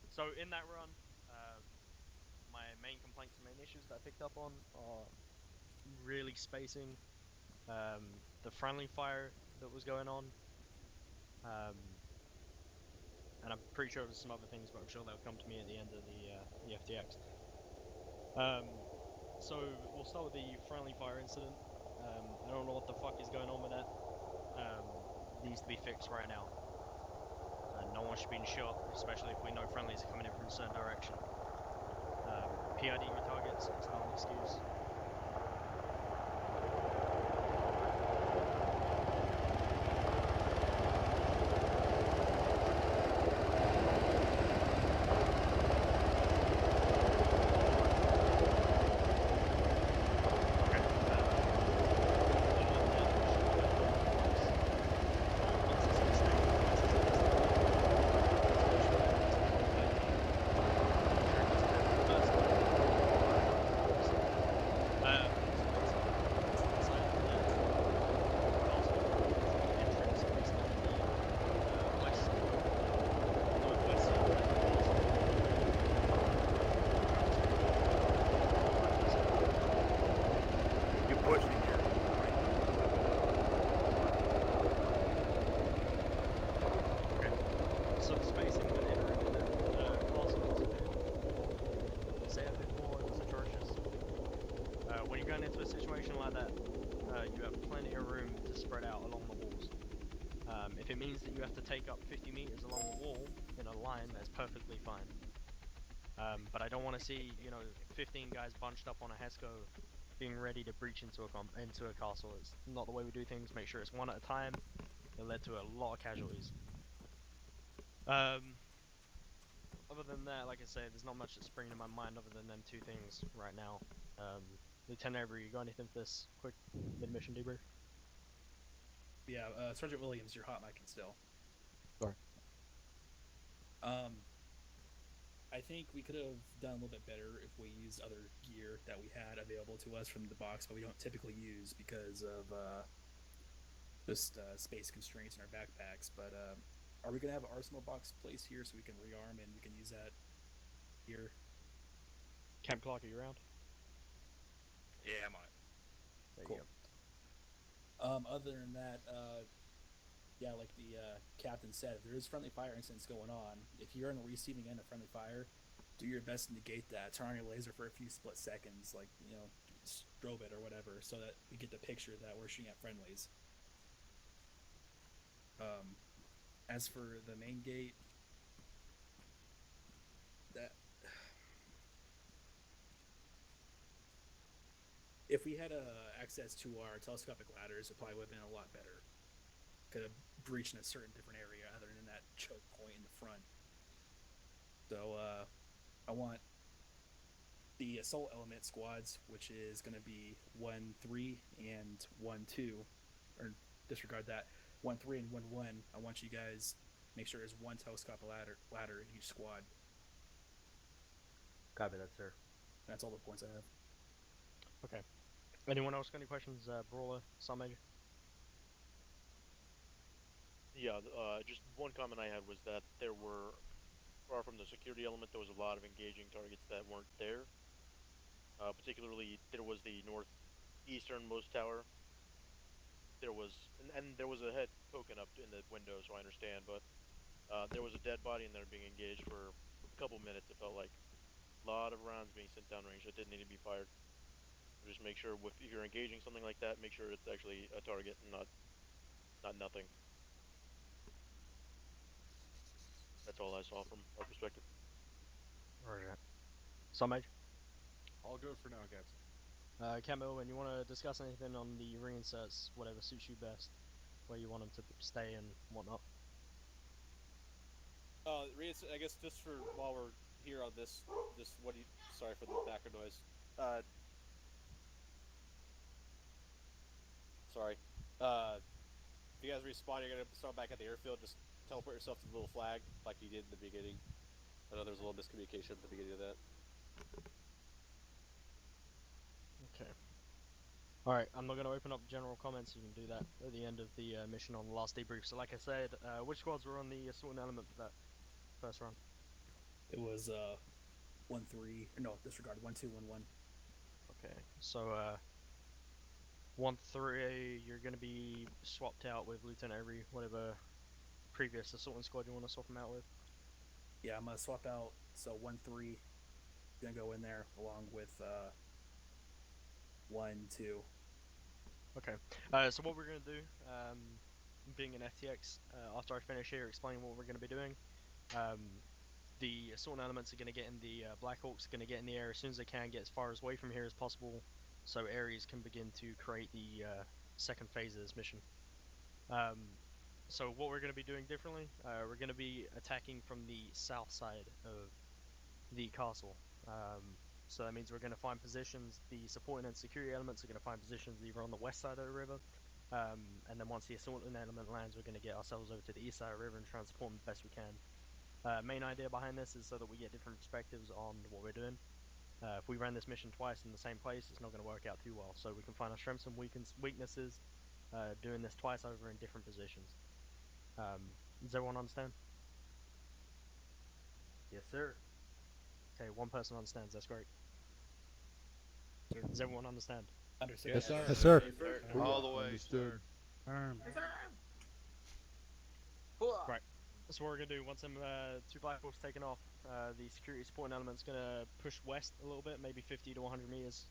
So in that run, my main complaints and main issues that I picked up on are really spacing, the friendly fire that was going on, and I'm pretty sure there's some other things, but I'm sure they'll come to me at the end of the FTX. So we'll start with the friendly fire incident. I don't know what the fuck is going on with that. It needs to be fixed right now. No one should be shot, especially if we know friendlies are coming in from a certain direction. PID my targets, it's not an excuse. it means that you have to take up 50 meters along a wall in a line, that's perfectly fine. But I don't want to see, 15 guys bunched up on a HESCO being ready to breach into a castle. It's not the way we do things. Make sure it's one at a time. It led to a lot of casualties. Other than that, like I say, there's not much that's springing to my mind other than them two things right now. Lieutenant Avery, you got anything for this quick mid-mission debrief? Yeah, Sergeant Williams, you're hot micing still. Sorry. I think we could have done a little bit better if we used other gear that we had available to us from the box, but we don't typically use because of just space constraints in our backpacks. But are we going to have an arsenal box placed here so we can rearm and we can use that gear? Camp Clock, are you around? Yeah, I'm on it. There Cool. you go. Other than that, yeah, like the captain said, if there is friendly fire incidents going on, if you're on the receiving end of friendly fire, do your best to negate that. Turn on your laser for a few split seconds, like, strobe it or whatever, so that we get the picture that we're shooting at friendlies. As for the main gate, if we had access to our telescopic ladders, it probably would have been a lot better. Could have breached in a certain different area other than that choke point in the front. So I want the assault element squads, which is going to be 1-3 and 1-2, or disregard that, 1-3 and 1-1. I want you guys make sure there's one telescopic ladder in each squad. Copy that, sir. That's all the points I have. Okay. Anyone else got any questions? Brawler, Sun Major? Yeah, just one comment I had was that there were, far from the security element, there was a lot of engaging targets that weren't there. Particularly, there was the northeasternmost tower. There was, and there was a head poking up in the window, so I understand, but there was a dead body in there being engaged for a couple minutes, it felt like. A lot of rounds being sent downrange that didn't need to be fired. So just make sure, if you're engaging something like that, make sure it's actually a target and not nothing. That's all I saw from our perspective. Roger. Sun Major? All good for now, Captain. Camp Owen, you want to discuss anything on the reinserts, whatever suits you best, where you want them to stay and whatnot? I guess just for while we're here on this, sorry for the background noise. Sorry. If you guys respawn, you're gonna start back at the airfield. Just teleport yourself to the little flag like you did in the beginning. I know there was a little miscommunication at the beginning of that. Okay. Alright, I'm not going to open up general comments. You can do that at the end of the mission on the last debrief. So like I said, which squads were on the assault element for that first run? It was 1-3, no, disregard, 1-2, 1-1. Okay, so 1-3, you're going to be swapped out with Lieutenant Avery, whatever previous assault squad you want to swap him out with. Yeah, I'm going to swap out, so 1-3, going to go in there along with 1-2. Okay, so what we're going to do, being an FTX, after I finish here explaining what we're going to be doing, the assault elements are going to get in the Blackhawks, going to get in the air as soon as they can, get as far away from here as possible, so Ares can begin to create the second phase of this mission. So what we're going to be doing differently, we're going to be attacking from the south side of the castle. So that means we're going to find positions, the supporting and security elements are going to find positions either on the west side of the river, and then once the assault element lands, we're going to get ourselves over to the east side of the river and try and support them the best we can. Main idea behind this is so that we get different perspectives on what we're doing. If we ran this mission twice in the same place, it's not going to work out too well, so we can find our strengths and weaknesses doing this twice over in different positions. Does everyone understand? Yes, sir. Okay, one person understands, that's great. Does everyone understand? Understood. Yes, sir. Yes, sir. All the way. Understood. Right. So what we're going to do, once them two Blackhawks taken off, the security supporting element's going to push west a little bit, maybe 50 to 100 meters,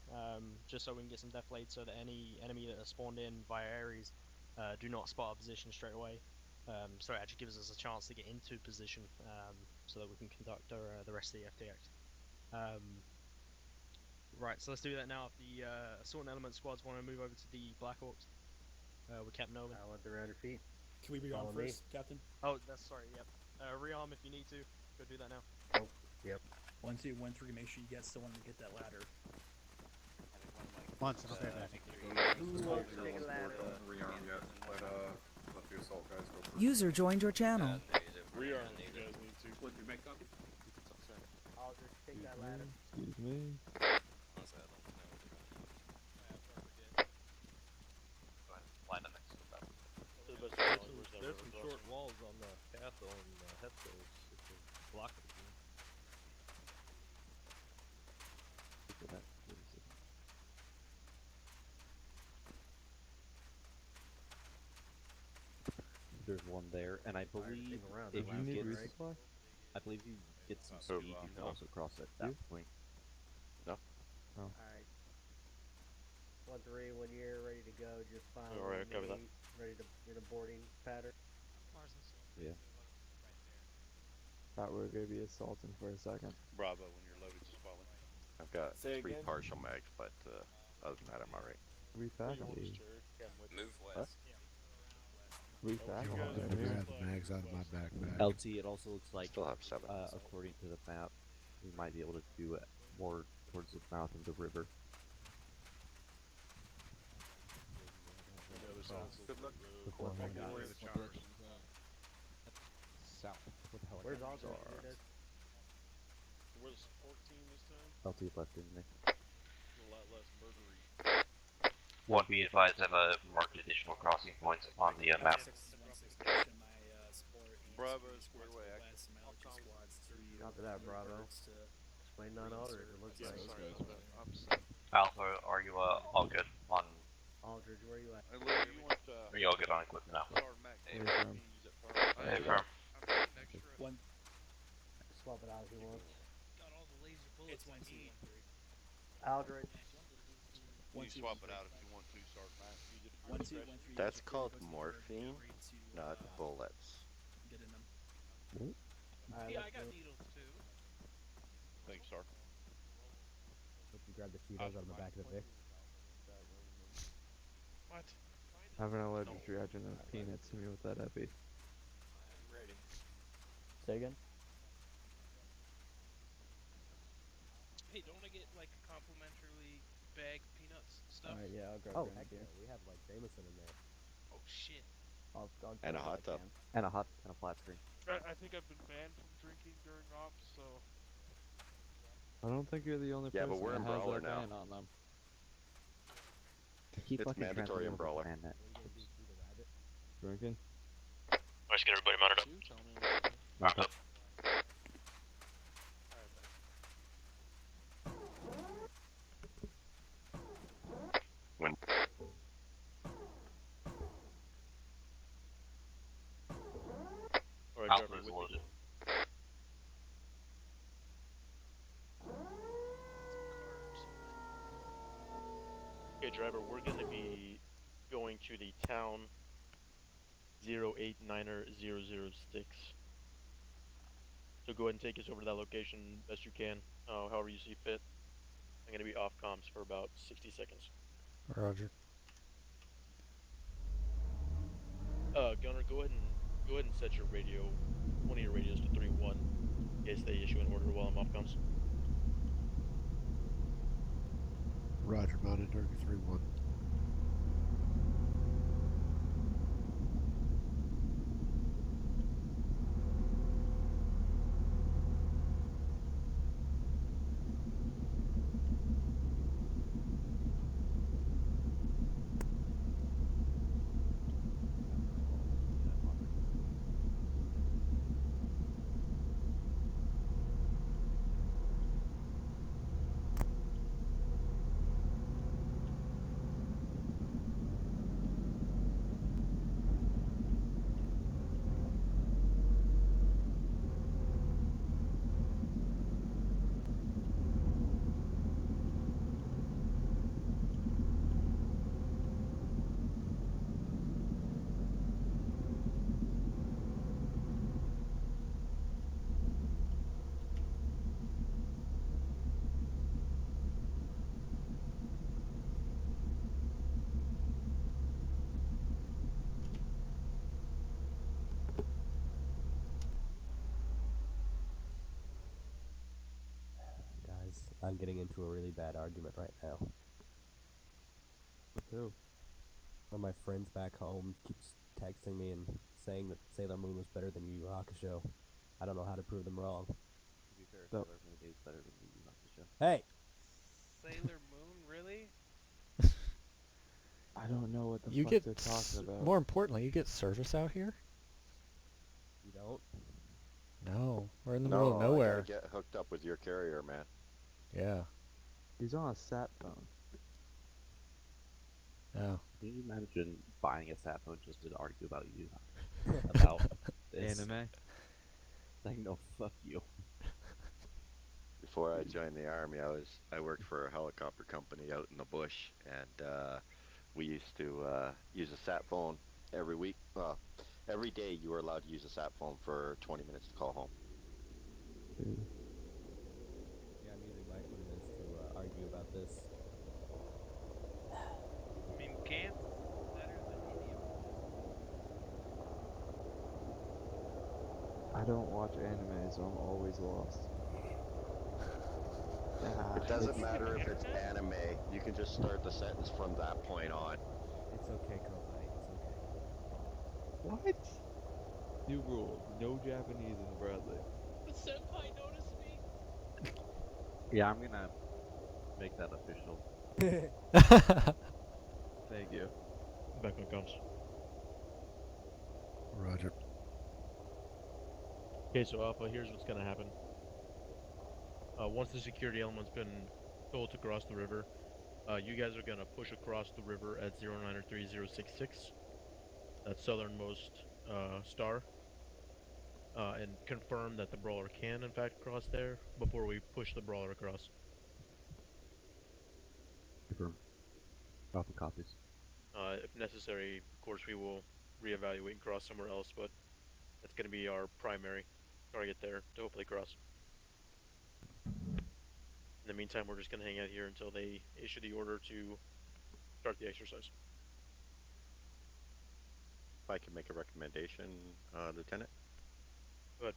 just so we can get some deflate so that any enemy that are spawned in via Ares do not spot our position straight away. So it actually gives us a chance to get into position so that we can conduct the rest of the FTX. Right, so let's do that now. If the assault and element squads want to move over to the Black Hawks, with Captain Owen. I'll let the router feet. Can we rearm first, Captain? Oh, that's sorry. Yep. Rearm if you need to. Go do that now. Oh, yep. Once we make sure you guys still want to get that ladder. Once, I'll Rearm yet. Let the assault guys go first. User joined your channel. Rearm if you guys need to. What, you make copy? I'll just take that ladder. Excuse me. Line up next to that. There's some short walls on the path on Hefco. It's a block. There's one there, and I believe if you get, I believe you get some speed, you can also cross at that point. No. Oh. Alright. 1-3, when you're ready to go, just find Alright, cover that. ready to in a boarding pattern. Yeah. Thought we were going to be assaulting for a second. Bravo, when you're loaded, just follow. I've got Say 3 again? partial mags, but other than that, I'm alright. We faculty. Move west. We faculty. I grabbed the mags out of my backpack. LT, it also looks like, Still have 7. according to the map, we might be able to do it more towards the mouth of the river. Good luck. Before Make your way to the chowers. South. What the hell? Where's all the We're the support team this time. LT left, didn't they? A lot less murdery. One, be advised, I have marked additional crossing points on the map. Bravo, square away. Copy that, Bravo. Explain non-Aldridge, it looks like. Alpha, are you all good on? Aldridge, where are you at? Are you all good on equipment now? Hey, firm. One. Swap it out if you want. Got all the laser bullets. It's 1-2-1-3. Aldridge. You swap it out if you want to, Sergeant. Use it for 1-2-1-3. That's called morphine, not bullets. Get in them. Alright, Yeah, I got needles too. Thanks, Sar. Hope you grab the Cheetos out of the back of the Vic. What? Having an allergic reaction of peanuts to me with that epi. Ready. Say again? Hey, don't I get like complimentary bag peanuts stuff? Alright, yeah, I'll grab Oh, one heck here. yeah, we have like Jameson in there. Oh shit. I'll And a grab hot what I tub. can. And a hot and a flat screen. I think I've been banned from drinking during ops, so. I don't think you're the only Yeah, person but we're that in has Brawler that now. ban on them. Keep It's fucking mandatory in Brawler. Drinking? Let's get everybody mounted up. Mount up. When Alright, Alpha driver, is with loaded. Okay, driver, we're going to be going to the town 089er006. So go ahead and take us over to that location best you can, however you see fit. I'm going to be off comms for about 60 seconds. Roger. Gunner, go ahead and set your radio, one of your radios to 3-1, in case they issue an order while I'm off comms. Roger, mounted target 3-1. I'm getting into a really bad argument right now. With who? One of my friends back home keeps texting me and saying that Sailor Moon was better than Yu Yu Hakusho. I don't know how to prove them wrong. To be fair, Sailor Moon is better than Yu Yu Hakusho. Hey! Sailor Moon, really? I don't know what the You fuck get they're talking about. more importantly, you get service out here? You don't? No, we're in the middle of I nowhere. gotta get hooked up with your carrier, man. Yeah. He's on a sat phone. Oh. Can you imagine buying a sat phone just to argue about you? About this? Anime? It's like, no, fuck you. Before I joined the army, I worked for a helicopter company out in the bush, and we used to use a sat phone every week. Well, every day you were allowed to use a sat phone for 20 minutes to call home. Yeah, I'm using my 20 minutes to argue about this. I mean, can't better than medium. I don't watch anime, so I'm always lost. It doesn't matter if it's anime. You can just start the sentence from that point on. It's okay, Kozai. It's okay. What? New rule: no Japanese in Bradley. The senpai noticed me. Yeah, I'm gonna make that official. Thank you. Back when it comes. Roger. Okay, so Alpha, here's what's gonna happen. Once the security element's been told to cross the river, you guys are gonna push across the river at 093066, that southernmost star, and confirm that the Brawler can in fact cross there before we push the Brawler across. Confirm. Alpha copies. If necessary, of course, we will reevaluate and cross somewhere else, but that's gonna be our primary target there to hopefully cross. In the meantime, we're just gonna hang out here until they issue the order to start the exercise. If I can make a recommendation, Lieutenant? Go ahead.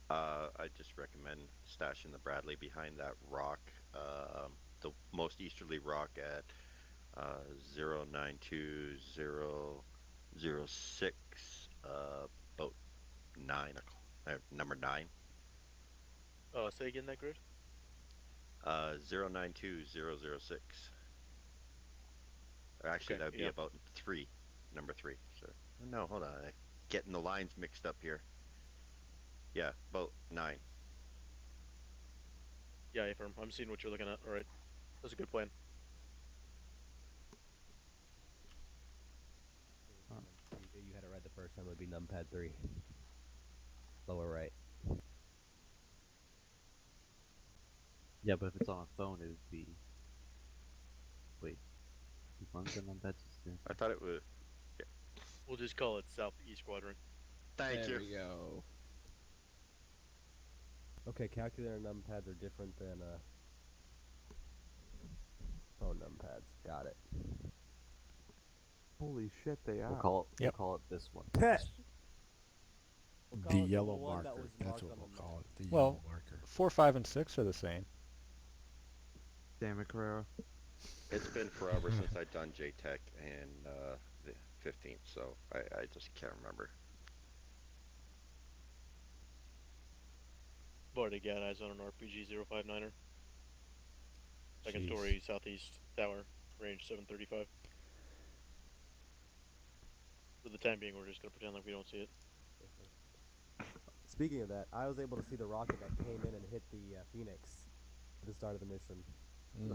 I just recommend stashing the Bradley behind that rock, the most easterly rock at 092006, about 9 o'clock, number 9. Say again that grid? 092006. Or actually, Okay, that would be yeah. about 3, number 3. So, no, hold on, I'm getting the lines mixed up here. Yeah, about 9. Yeah, affirm. I'm seeing what you're looking at. Alright. That's a good plan. You had it right the first time. It would be numpad 3. Lower right. Yeah, but if it's on a phone, it would be. Wait. The phone's on that system. I thought it was. Yeah. We'll just call it Southeast Quadrant. Thank you. There we go. Okay, calculator numpads are different than phone numpads. Got it. Holy shit, they are. We'll call it this one. The yellow marker. That's what we'll call it. The yellow marker. 4, 5, and 6 are the same. Damn it, Carrera. It's been forever since I've done JTech and the 15th, so I just can't remember. Already got eyes on an RPG 059er. Second Jeez. story, southeast tower, range 735. For the time being, we're just gonna pretend like we don't see it. Speaking of that, I was able to see the rocket that came in and hit the Phoenix at the start of the mission.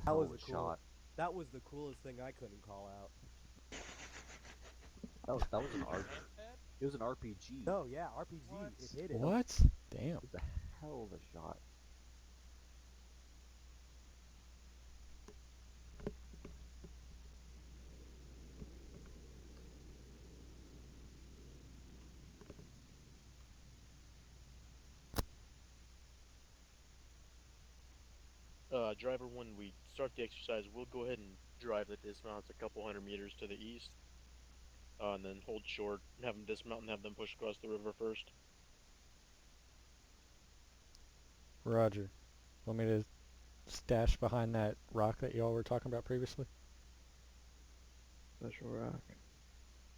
That was the shot. That was the coolest thing I couldn't call out. That was an RPG. It was an RPG. No, yeah, RPG. What? It hit it. What? Damn. It was a hell of a shot. Driver, when we start the exercise, we'll go ahead and drive the dismounts a couple hundred meters to the east. And then hold short, have them dismount and have them push across the river first. Roger. Want me to stash behind that rock that y'all were talking about previously? Special rock.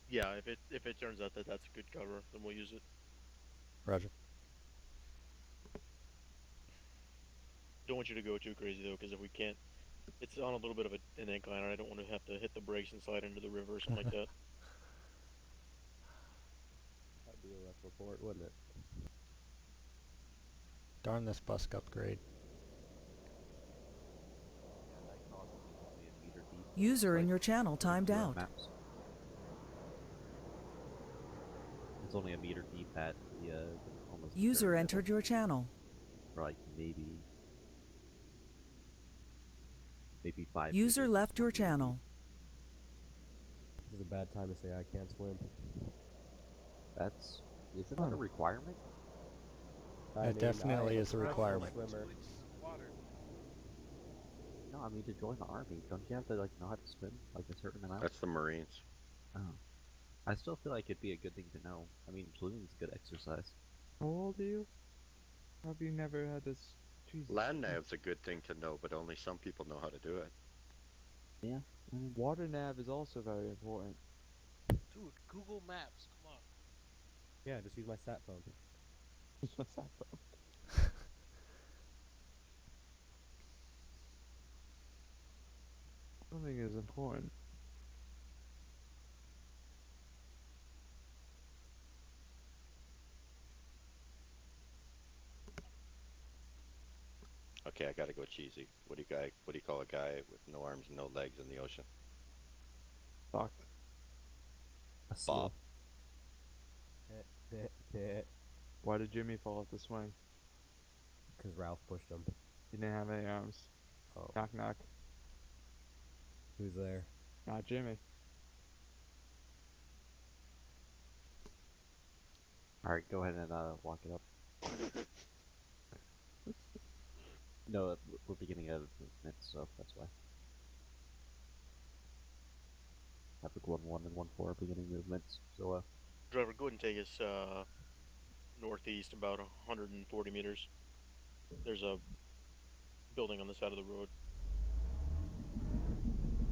Yeah, if it turns out that that's a good cover, then we'll use it. Roger. Don't want you to go too crazy though, because if we can't, it's on a little bit of an incline, and I don't want to have to hit the brakes and slide into the river or something like that. That'd be a rough report, wouldn't it? Darn this busk upgrade. User in your channel timed out. Maps. It's only a meter deep at the almost. User entered your channel. For like maybe 5. User meters. left your channel. This is a bad time to say I can't swim. Isn't that a requirement? That definitely is a requirement. No, I mean to join the army, don't you have to like know how to swim like a certain amount? That's the Marines. Oh, I still feel like it'd be a good thing to know. I mean, swimming's good exercise. How old are you? Have you never had this? Jesus. Land nav's a good thing to know, but only some people know how to do it. Yeah. Water nav is also very important. Dude, Google Maps, come on. Yeah, just use my sat phone. Use my sat phone. Something is important. Okay, I gotta go cheesy. What do you call a guy with no arms and no legs in the ocean? Fucked. Bob. Why did Jimmy fall off the swing? Because Ralph pushed him. He didn't have any arms. Oh. Knock knock. Who's there? Not Jimmy. Alright, go ahead and walk it up. No, we're beginning of movement, so that's why. Have the 1-1 and 1-4 beginning movements, so Driver, go ahead and take us northeast about 140 meters. There's a building on the side of the road.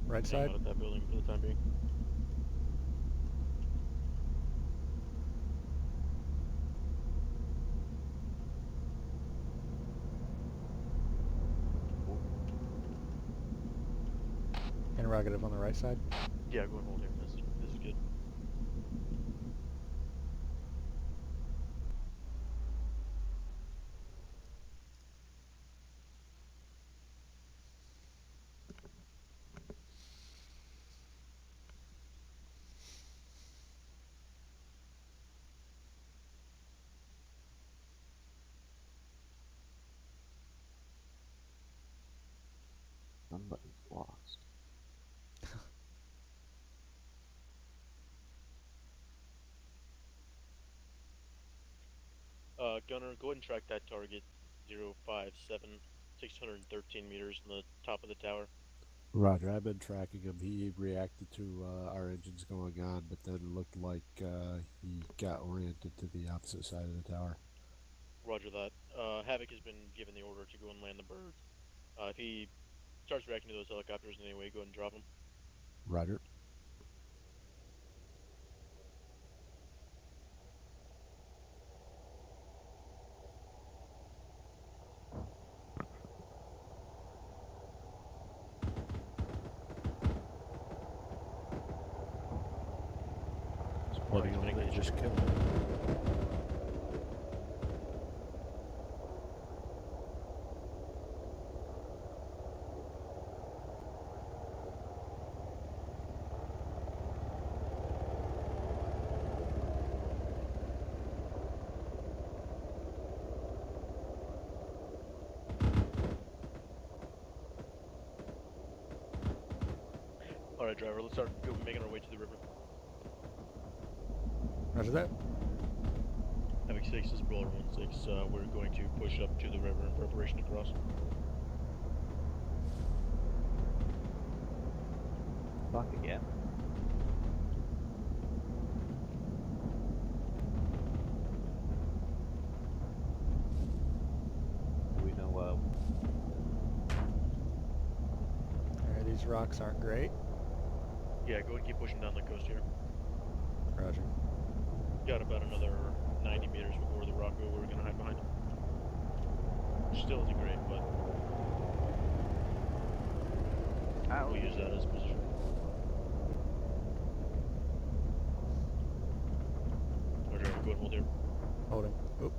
Right Hang side? out at that building for the time being. Interrogative on the right side? Yeah, go and hold here. This is good. somebody's lost. Gunner, go ahead and track that target 057, 613 meters on the top of the tower. Roger, I've been tracking him. He reacted to our engines going on, but then it looked like he got oriented to the opposite side of the tower. Roger that. Havoc has been given the order to go and land the bird. If he starts reacting to those helicopters in any way, go ahead and drop them. Roger. Bloody hell, they just killed him. Alright, driver, let's start making our way to the river. Roger that. Havoc 6 is Brawler 1-6. We're going to push up to the river in preparation to cross. Fuck again. Do we know rocks aren't great. Yeah, go ahead and keep pushing down the coast here. Roger. Got about another 90 meters before the rock where we're going to hide behind. Still isn't great, but we'll use that as a position. Roger, go ahead and hold here. Holding. Oop.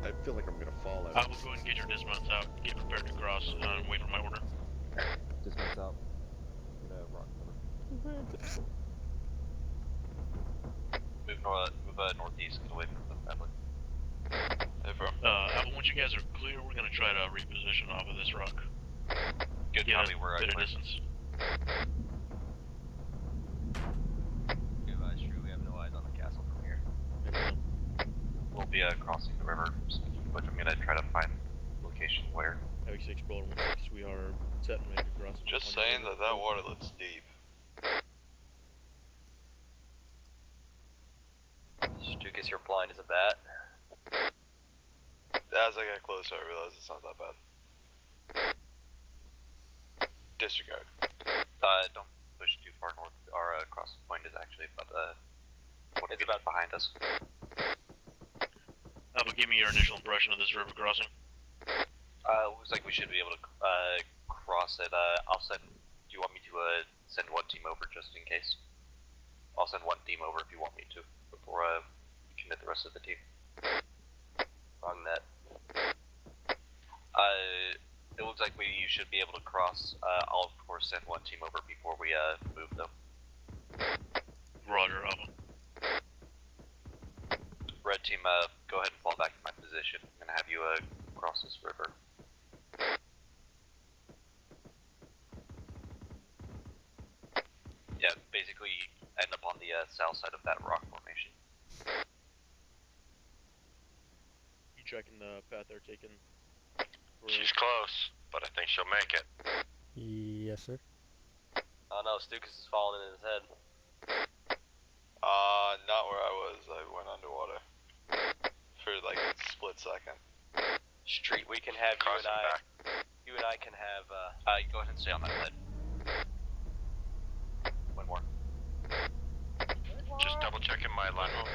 I feel like I'm gonna fall out. I will go ahead and get your dismounts out. Get prepared to cross and wait for my order. Dismounts out. Get a rock cover. Move northeast, get away from the family. Apple, once you guys are clear, we're going to try to reposition off of this rock. Good, Get copy, a we're bit of distance. Good advice, Drew. We have no eyes on the castle from here. We'll be crossing the river, which I'm going to try to find location where. FHQ Brawler 16, we are set and ready to cross. Just saying that that water looks deep. Stukas, you're blind as a bat. As I get closer, I realize it's not that bad. Disregard. Don't push too far north. Our crossing point is actually about it's about behind us. Apple, give me your initial impression of this river crossing. Looks like we should be able to cross it. I'll send. Do you want me to send one team over just in case? I'll send one team over if you want me to before we commit the rest of the team. Wrong net. It looks like we should be able to cross. I'll of course send one team over before we move though. Roger, Apple. Red team, go ahead and fall back to my position. I'm gonna have you cross this river. Yeah, basically end up on the south side of that rock formation. You checking the path they're taking? She's close, but I think she'll make it. Yes, sir. Oh no, Stukas is falling in his head. Not where I was. I went underwater. For like a split second. Street, we can have Crossing back. you and I can have, go ahead and stay on that side. One more. Just double checking my line home.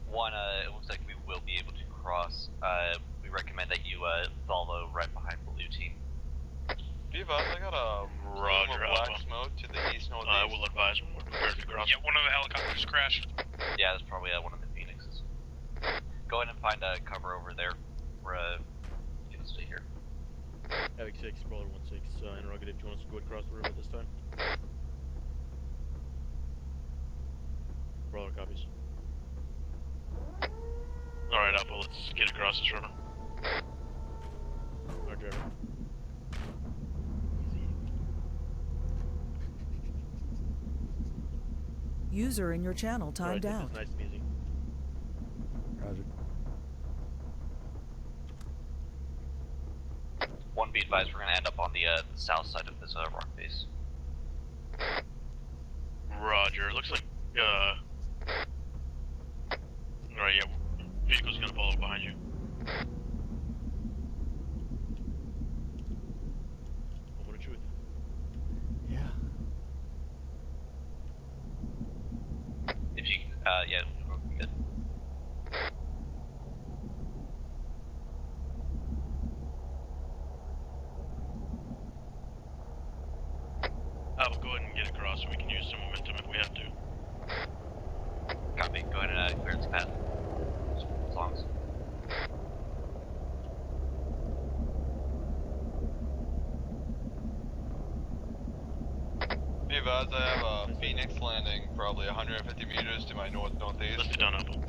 One, it looks like we will be able to cross. We recommend that you follow right behind the blue team. Be advised, I got a Roger, black Alpha. smoke to the east northeast. I will advise when we're prepared to cross. Yeah, one of the helicopters crashed. Yeah, that's probably one of the Phoenixes. Go ahead and find cover over there. We're gonna stay here. FHQ Brawler 16, interrogative. Do you want us to go across the river this time? Brawler copies. Alright, Apple, let's get across this river. Alright, driver. User in your channel timed out. Nice and easy. Roger. One, be advised, we're gonna end up on the south side of this rock face. Roger. Looks like, alright, yeah. Vehicle's gonna follow behind you. Moment of truth. Yeah. If you, yeah, good. I'll go ahead and get across so we can use some momentum if we have to. Copy. Go ahead and clear its path. As long as. Be advised, I have a Phoenix landing probably 150 meters to my northeast. Let's be done, Apple.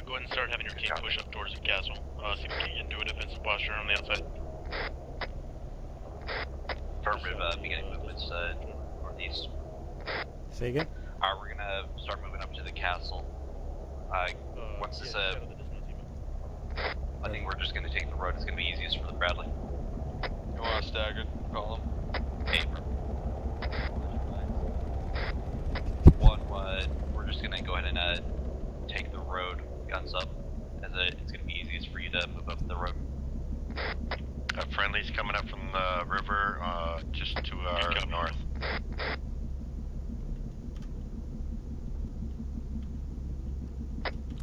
Go ahead and start having your team push up towards the castle. See if we can get into a defensive posture on the outside. Affirmative, beginning movements northeast. Say again? Alright, we're gonna start moving up to the castle. Once this, I think we're just gonna take the road. It's gonna be easiest for the Bradley. You want us staggered? Call him. Hey, one, we're just gonna go ahead and take the road, guns up, as it's gonna be easiest for you to move up the road. Friendly's coming up from the river, just to our north.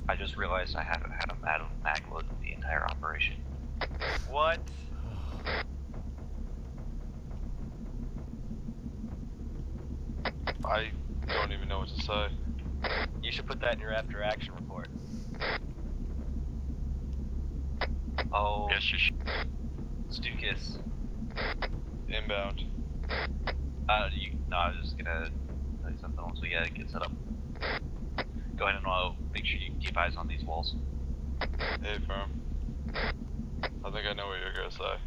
I just realized I haven't had a mag load the entire operation. What? I don't even know what to say. You should put that in your after action report. Oh. Yes, you should. Stukas. Inbound. No, I was just gonna tell you something once we get set up. Go ahead and make sure you keep eyes on these walls. Hey, firm. I think I know what you're gonna say.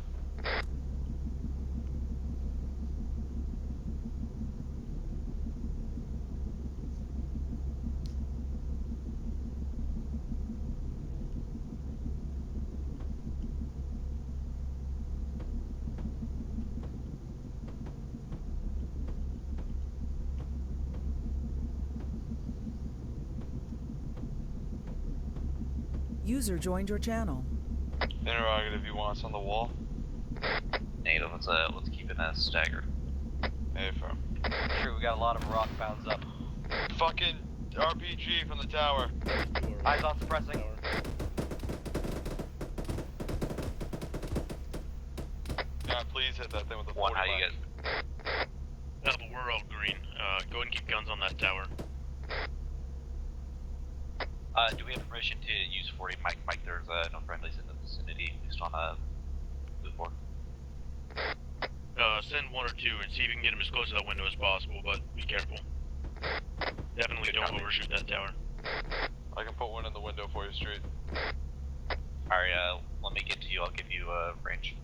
User joined your channel. Interrogative, you want us on the wall? Native, let's keep it staggered. Hey, firm. Sure, we got a lot of rock bounds up. Fucking RPG from the tower. Eyes on suppressing. Yeah, please hit that thing with the 40 One, how you mag. guys? But we're all green. Go ahead and keep guns on that tower. Do we have permission to use 40 Mike? There's no friendlies in the vicinity, at least on move forward. Send one or two and see if you can get them as close to that window as possible, but be careful. Definitely don't overshoot that tower. I can put one in the window for you, Street. Alright, let me get to you, I'll give you range.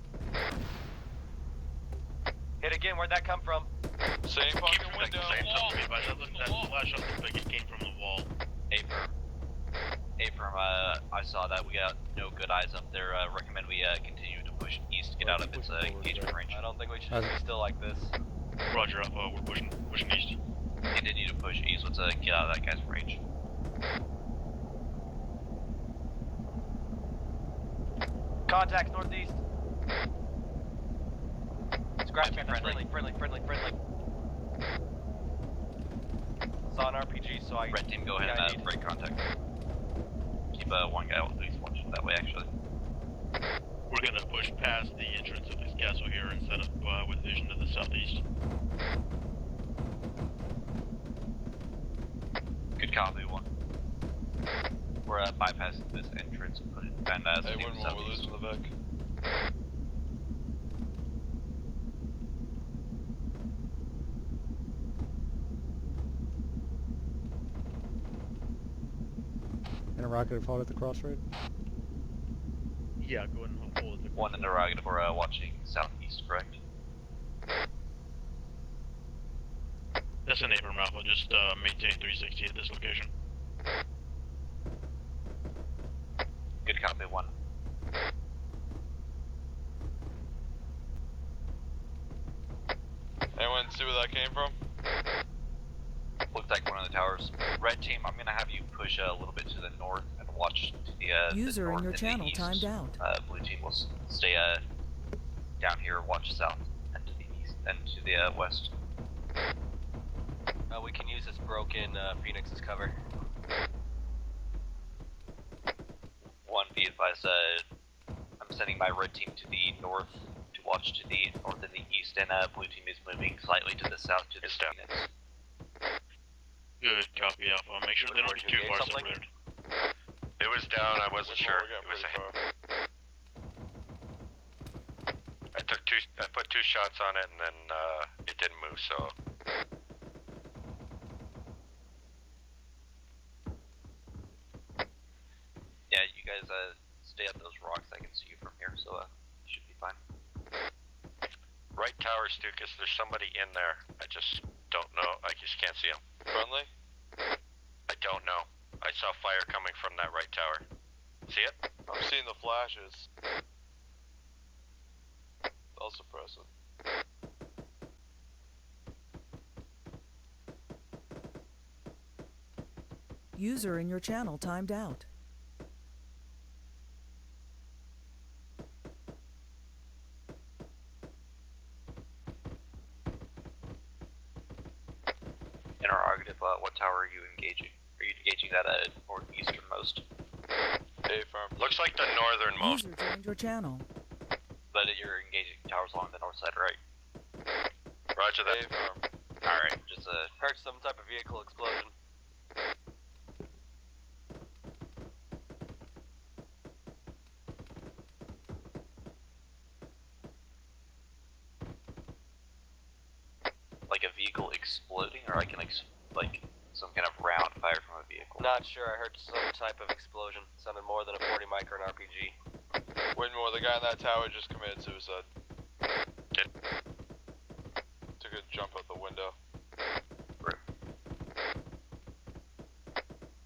Hit again, where'd that come from? Same fucking window. That flash up looks like it came from the wall. Affirm, I saw that. We got no good eyes up there. Recommend we continue to push east, get out of its engagement range. I don't think we should just be still like this. Roger up, we're pushing east. Continue to push east, let's get out of that guy's range. Contacts northeast. Scratch me, friendly. Saw an RPG, so I... Red team, go ahead and break contact. Keep one guy at least watching that way, actually. We're gonna push past the entrance of this castle here and set up with vision to the southeast. Good copy, one. We're bypassing this entrance and put it and hey, one more, we're losing the Vic. Interrogative, hold at the crossroad. Yeah, go ahead and hold at the crossroad. One interrogative, we're watching southeast, correct? That's a neighbor, Alpha. Just maintain 360 at this location. Good copy, one. Anyone see where that came from? Looked like one of the towers. Red team, I'm gonna have you push a little bit to the north and watch to the User the north in your and channel the east. timed out. Blue team will stay down here, watch south, and to the east, and to the west. We can use this broken Phoenix as cover. One, be advised, I'm sending my red team to the north to watch to the north and the east, and blue team is moving slightly to the south to the Phoenix. Good copy, Alpha. Make sure they don't get too far separated. It was down, I wasn't sure. It was a hit. I put two shots on it and then it didn't move, so. Yeah, you guys stay up those rocks. I can see you from here, so you should be fine. Right tower, Stukas, there's somebody in there. I just don't know. I just can't see him. Friendly? I don't know. I saw fire coming from that right tower. See it? I'm seeing the flashes. I'll suppress it. User in your channel timed out. Interrogative, what tower are you engaging? Are you engaging that northeasternmost? Affirm. Looks like the northernmost. User joined your channel. But you're engaging towers along the north side, right? Roger that. Affirm. Alright, just heard some type of vehicle explosion. like a vehicle exploding, or like like some kind of round fired from a vehicle? Not sure. I heard some type of explosion. Sounded more than a 40 micron RPG. Winmore, the guy in that tower just committed suicide. Took a jump out the window.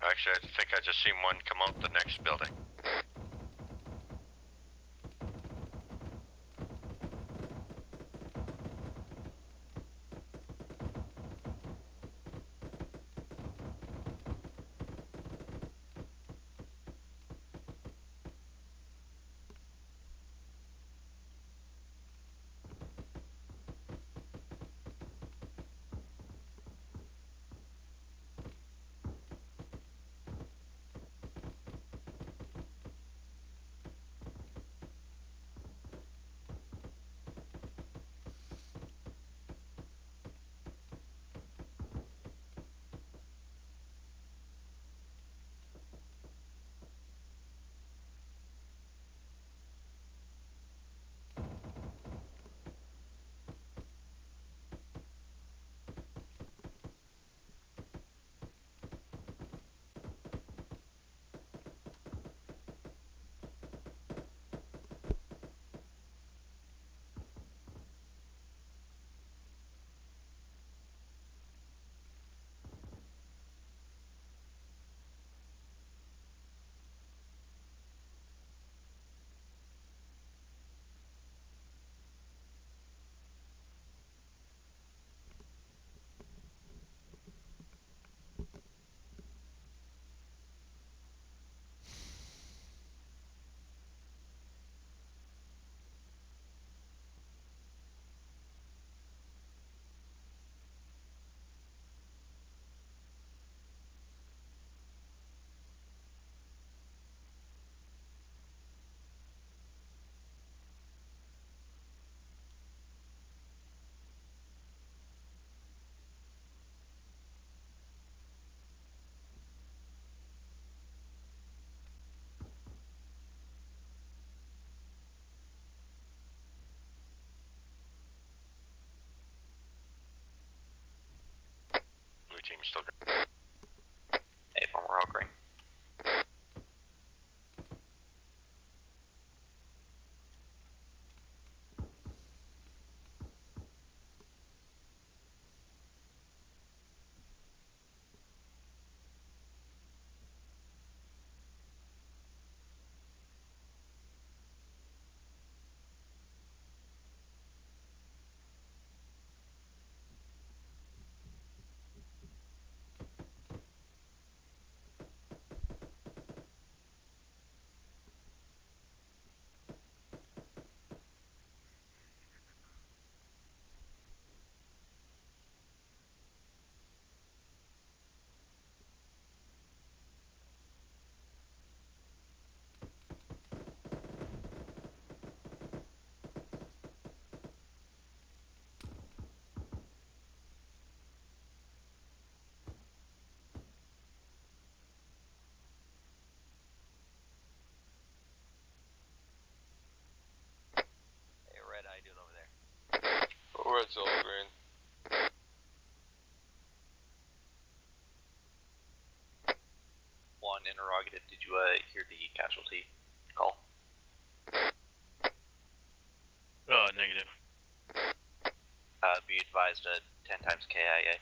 Actually, I think I just seen one come out the next building. Team still good. Hey, we're all green. Red's all green. One interrogative, did you hear the casualty call? Negative. Be advised 10 times KIA.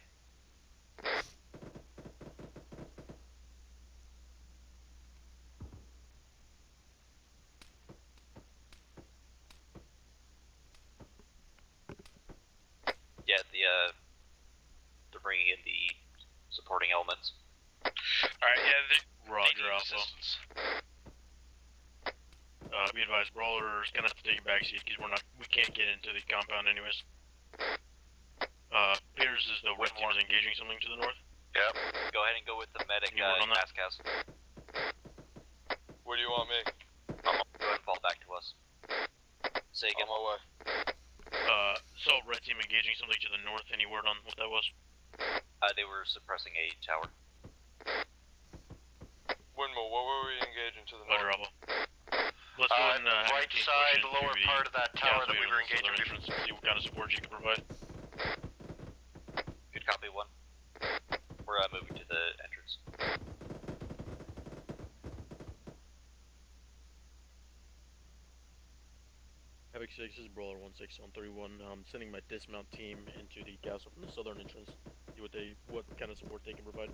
Yeah, they're bringing in the supporting elements. Alright, yeah, Roger, Alpha. Be advised, Brawler's gonna have to take a backseat because we can't get into the compound anyways. Appears as though Red Team is engaging something to the north. Yep. Go ahead and go with the medic, mass cast. Where do you want me? Go ahead and fall back to us. Say again. On my way. So Red Team engaging something to the north, any word on what that was? They were suppressing a tower. Windmill, what were we engaging to the north? Roger, Alpha. Let's go and right side, lower part of that tower that we were engaging before. See what kind of support you can provide. Good copy, 1. We're moving to the entrance. FHQ is Brawler 16 on 31. I'm sending my dismount team into the castle from the southern entrance. See what kind of support they can provide.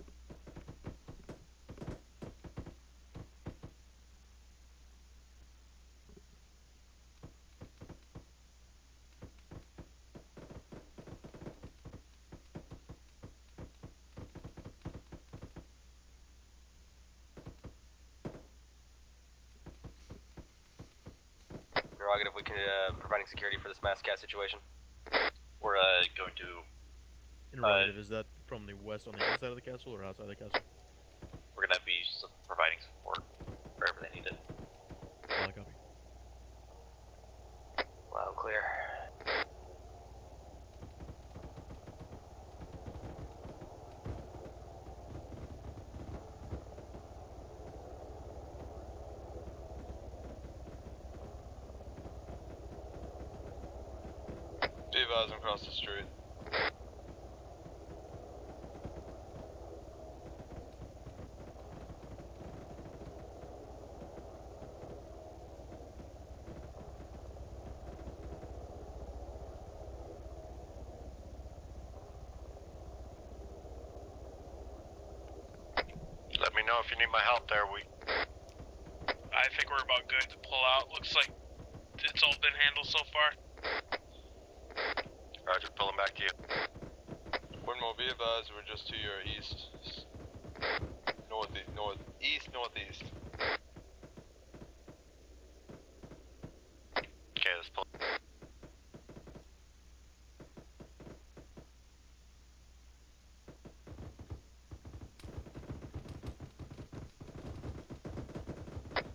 Prerogative, we can providing security for this mass cast situation. We're going to. Interrogative, is that from the west on the inside of the castle or outside the castle? We're gonna be providing support wherever they need it. Copy. Loud and clear. Be advised, I'm across the street. Let me know if you need my help there. I think we're about good to pull out. Looks like it's all been handled so far. Roger, pulling back to you. Windmill, be advised, we're just to your east. Northeast. Okay, let's pull.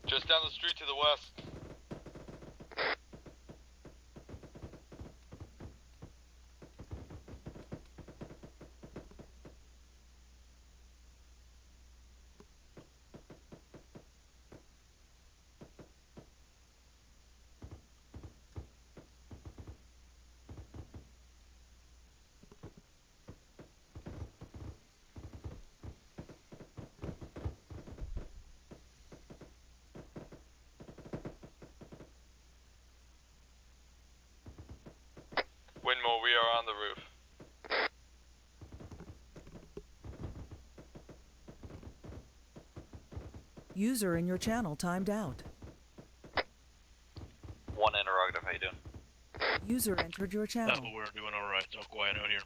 Just down the street to the west. Windmill, we are on the roof. User in your channel timed out. 1 interrogative, how you doing? User entered your That's channel. what we're doing, alright, so quiet out here.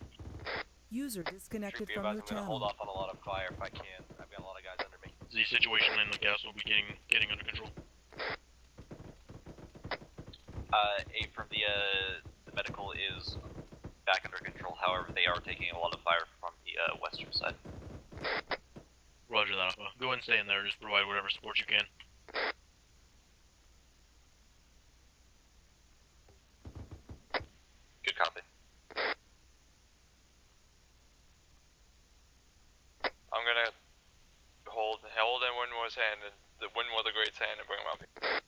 User disconnected Be from advised, your I'm gonna hold channel. off on a lot of fire if I can. I've got a lot of guys under me. The situation in the castle will be getting under control. A from the medical is back under control. However, they are taking a lot of fire from the western side. Roger that, Alpha. Go ahead and stay in there, just provide whatever support you can. Good copy. I'm gonna hold in Windmill's hand and the Windmill the Great's hand and bring him up here.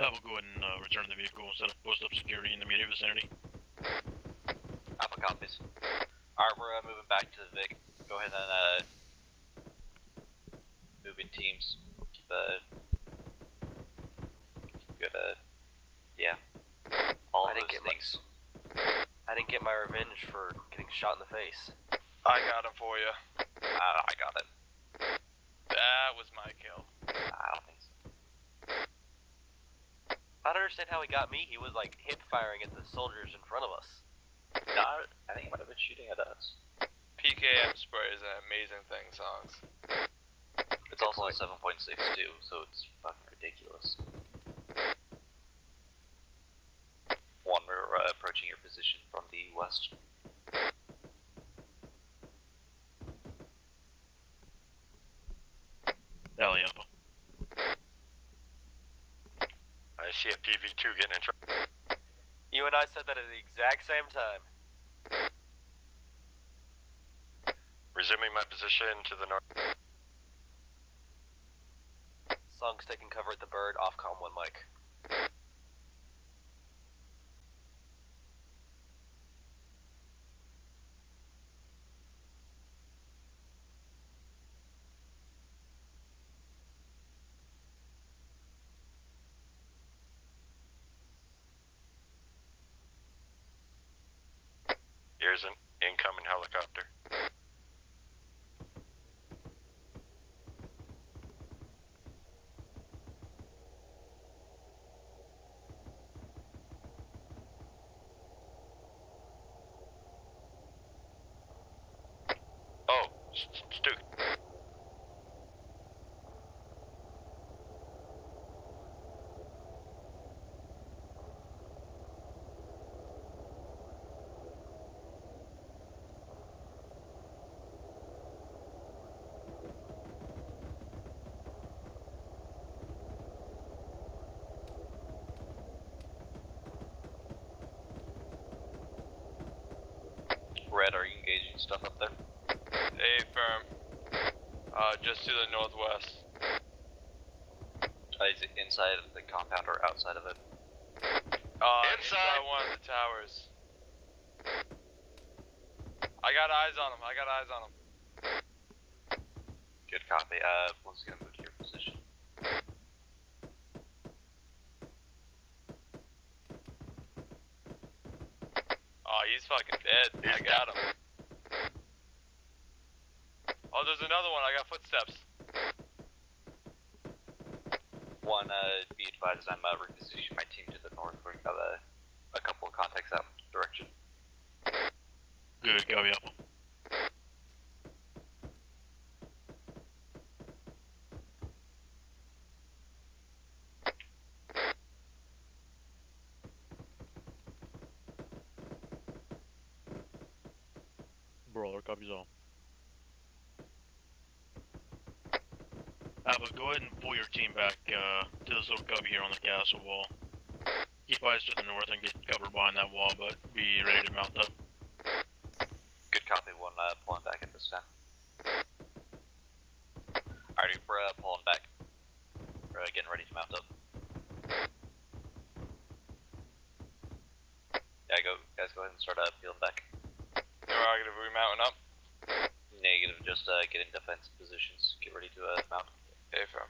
We'll go ahead and return to the vehicle and set up post up security in the immediate vicinity. Alpha copies. Alright, we're moving back to the Vic. Go ahead and move in teams. Keep good, yeah. All of those things. I didn't get my revenge for getting shot in the face. I got him for you. I got it. That was my kill. I don't think so. I don't understand how he got me. He was like hip firing at the soldiers in front of us. No, I think he might have been shooting at us. PKM spray is an amazing thing, songs. It's also 7.62, so it's fucking ridiculous. One, we're approaching your position from the west. Alley up. I see a PV2 getting in trouble. You and I said that at the exact same time. Resuming my position to the north. Song's taking cover at the bird, off comm 1 mic. Here's an incoming helicopter. Oh, Stu. Red, are you engaging stuff up there? A firm. Just to the northwest. Is it inside of the compound or outside of it? Inside one of the towers. I got eyes on him. Good copy. One's gonna move to your position. Oh, he's fucking dead. I got him. Oh, there's another one. I got footsteps. One, be advised, I'm repositioning my team to the north. We've got a couple of contacts out direction. Good, copy up. Brawler, copies all. But go ahead and pull your team back to this little cubby here on the castle wall. Keep eyes to the north and get covered behind that wall, but be ready to mount up. Good copy. One, pulling back at this time. Alrighty, we're pulling back. We're getting ready to mount up. Yeah, guys, go ahead and start peeling back. Interrogative, are we mounting up? Negative, just get in defensive positions. Get ready to mount. A firm.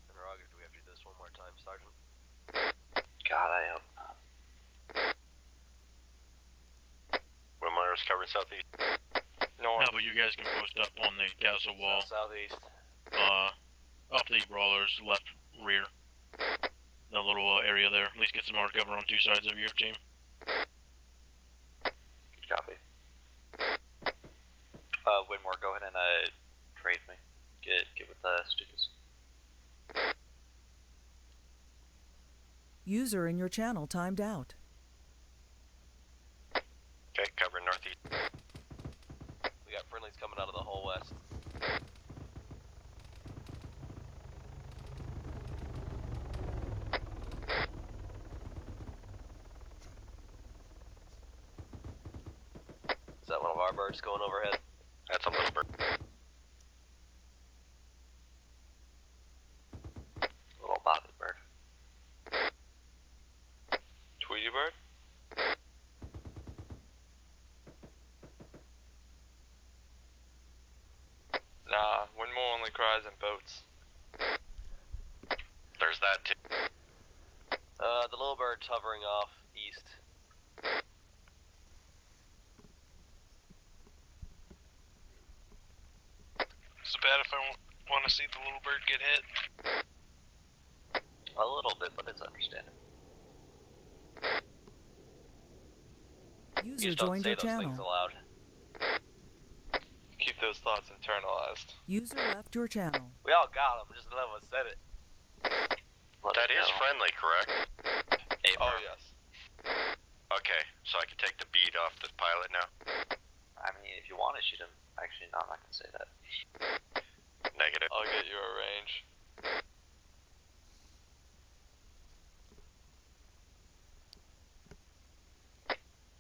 Interrogative, do we have to do this one more time, Sergeant? God, I hope not. Windmiller's covering southeast. North. But you guys can post up on the castle wall. Southeast. Up the brawler's left rear. That little area there. At least get some more cover on two sides of your team. Good copy. Whitmore, go ahead and trade me. Get with Stukas. User in your channel timed out. Okay, cover northeast. We got friendlies coming out of the whole west. Is that one of our birds going overhead? That's a little bird. Bluebird? Nah, windmill only cries in boats. There's that too. The little bird's hovering off east. Is it bad if I want to see the little bird get hit? A little bit, but it's understandable. User You just don't joined say your those things channel. aloud. Keep those thoughts internalized. User left your channel. We all got them, just none of us said it. That is friendly, correct? Oh, yes. Okay, so I can take the bead off the pilot now? I mean, if you want to shoot him, actually, no, I'm not gonna say that. Negative. I'll get you a range.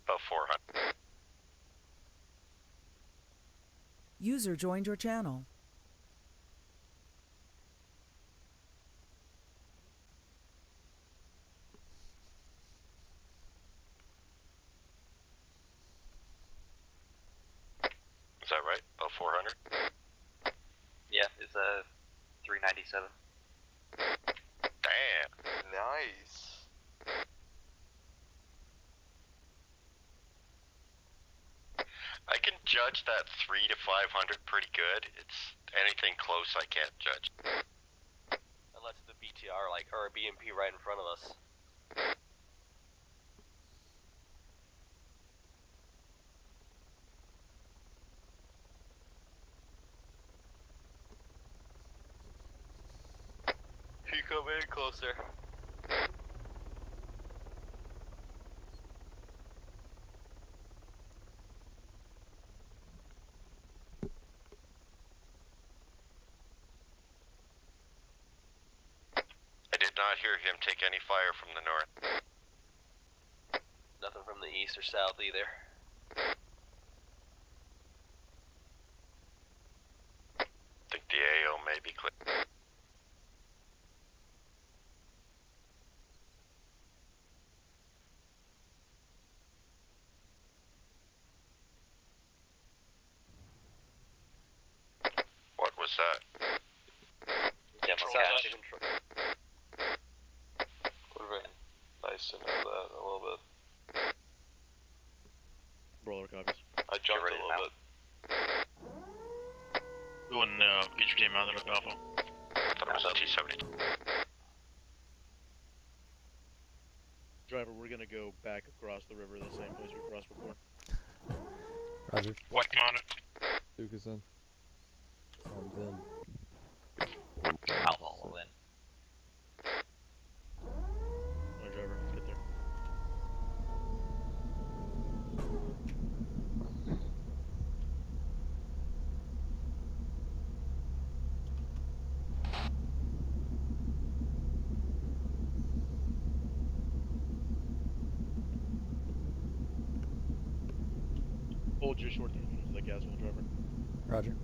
About 400. User joined your channel. Is that right? About 400? Yeah, it's a 397. Damn. Nice. I can judge that 3 to 500 pretty good. It's anything close I can't judge. Unless it's a BTR, like, or a BMP right in front of us. You come in closer. I did not hear him take any fire from the north. Nothing from the east or south either. I think the AO may be clear. What was that? Demo Control cache. Would have been nice to know that a little bit. Brawler copies. I jumped a little bit. Go and get your team out there with Alpha. I thought it was a T-72. Driver, we're gonna go back across the river the same place we crossed before. Roger. What on it? Duke is in. Sounds in. I'll follow in. Alright, driver, let's get there. Hold your short engine to the gas wheel, driver. Roger.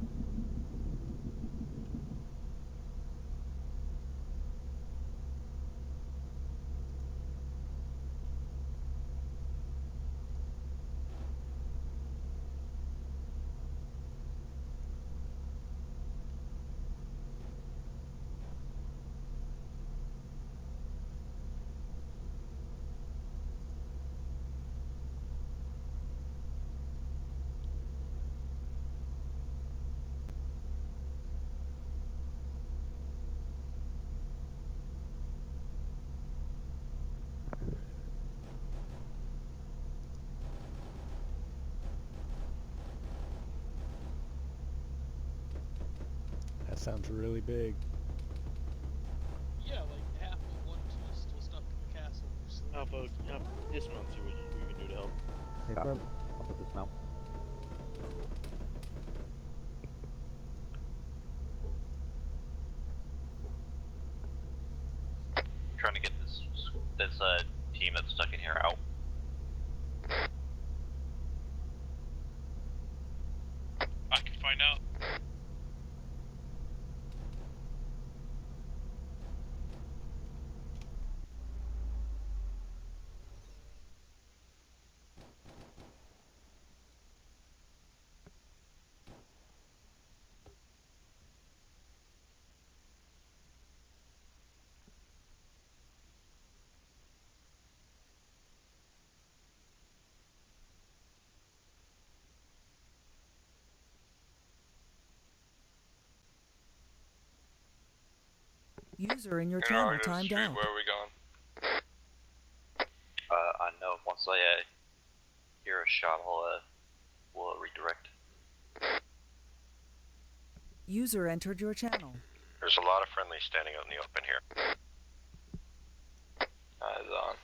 That sounds really big. Yeah, like half of one is still stuck in the castle. So. Alpha, dismount, see what you can do to help. Hey, front. I'll put this mount. Trying to get this team that's stuck in here out. I can find out. User in your In channel order to timed street, out. where are we going? I know once I hear a shot, we'll redirect. User entered your channel. There's a lot of friendlies standing out in the open here. Eyes on.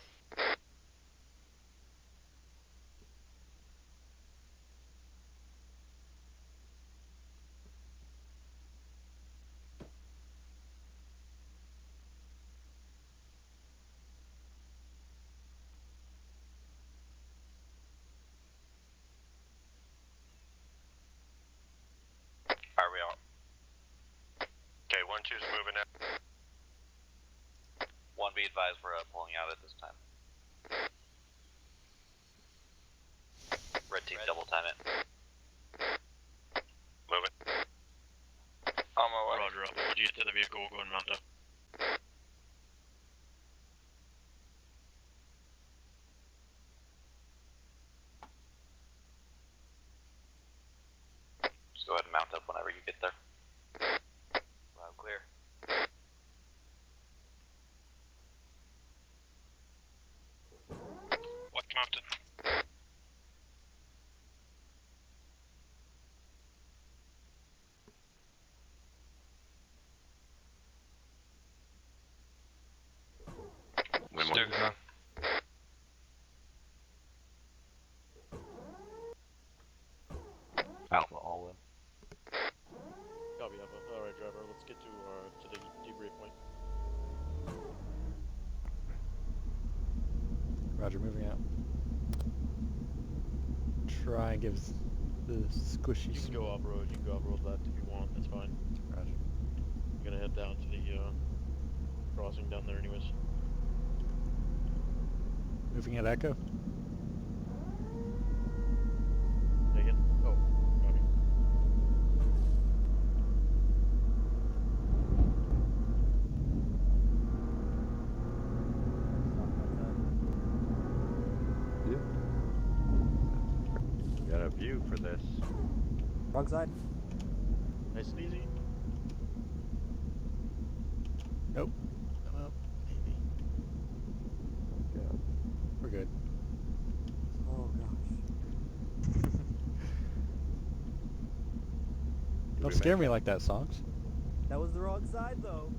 Are we all? Okay, 1-2's moving out. 1, be advised, we're pulling out at this time. Red team, double time it. Moving. On my way. Roger, up. When you get to the vehicle, we'll go and mount up. Just go ahead and mount up whenever you get there. Loud clear. What mounted? Stu's on. Alpha all in. Copy, Alpha. Alright, driver, let's get to the debrief point. Roger, moving out. Try and give the squishy. You can go off-road. You can go off-road left if you want. That's fine. Roger. I'm gonna head down to the crossing down there anyways. Moving at Echo. Again? Oh, copy. Got a view for this. Wrong side. Nice and easy. Nope. Well, maybe. Yeah. We're good. Oh gosh. Don't scare me like that, Songs. That was the wrong side though.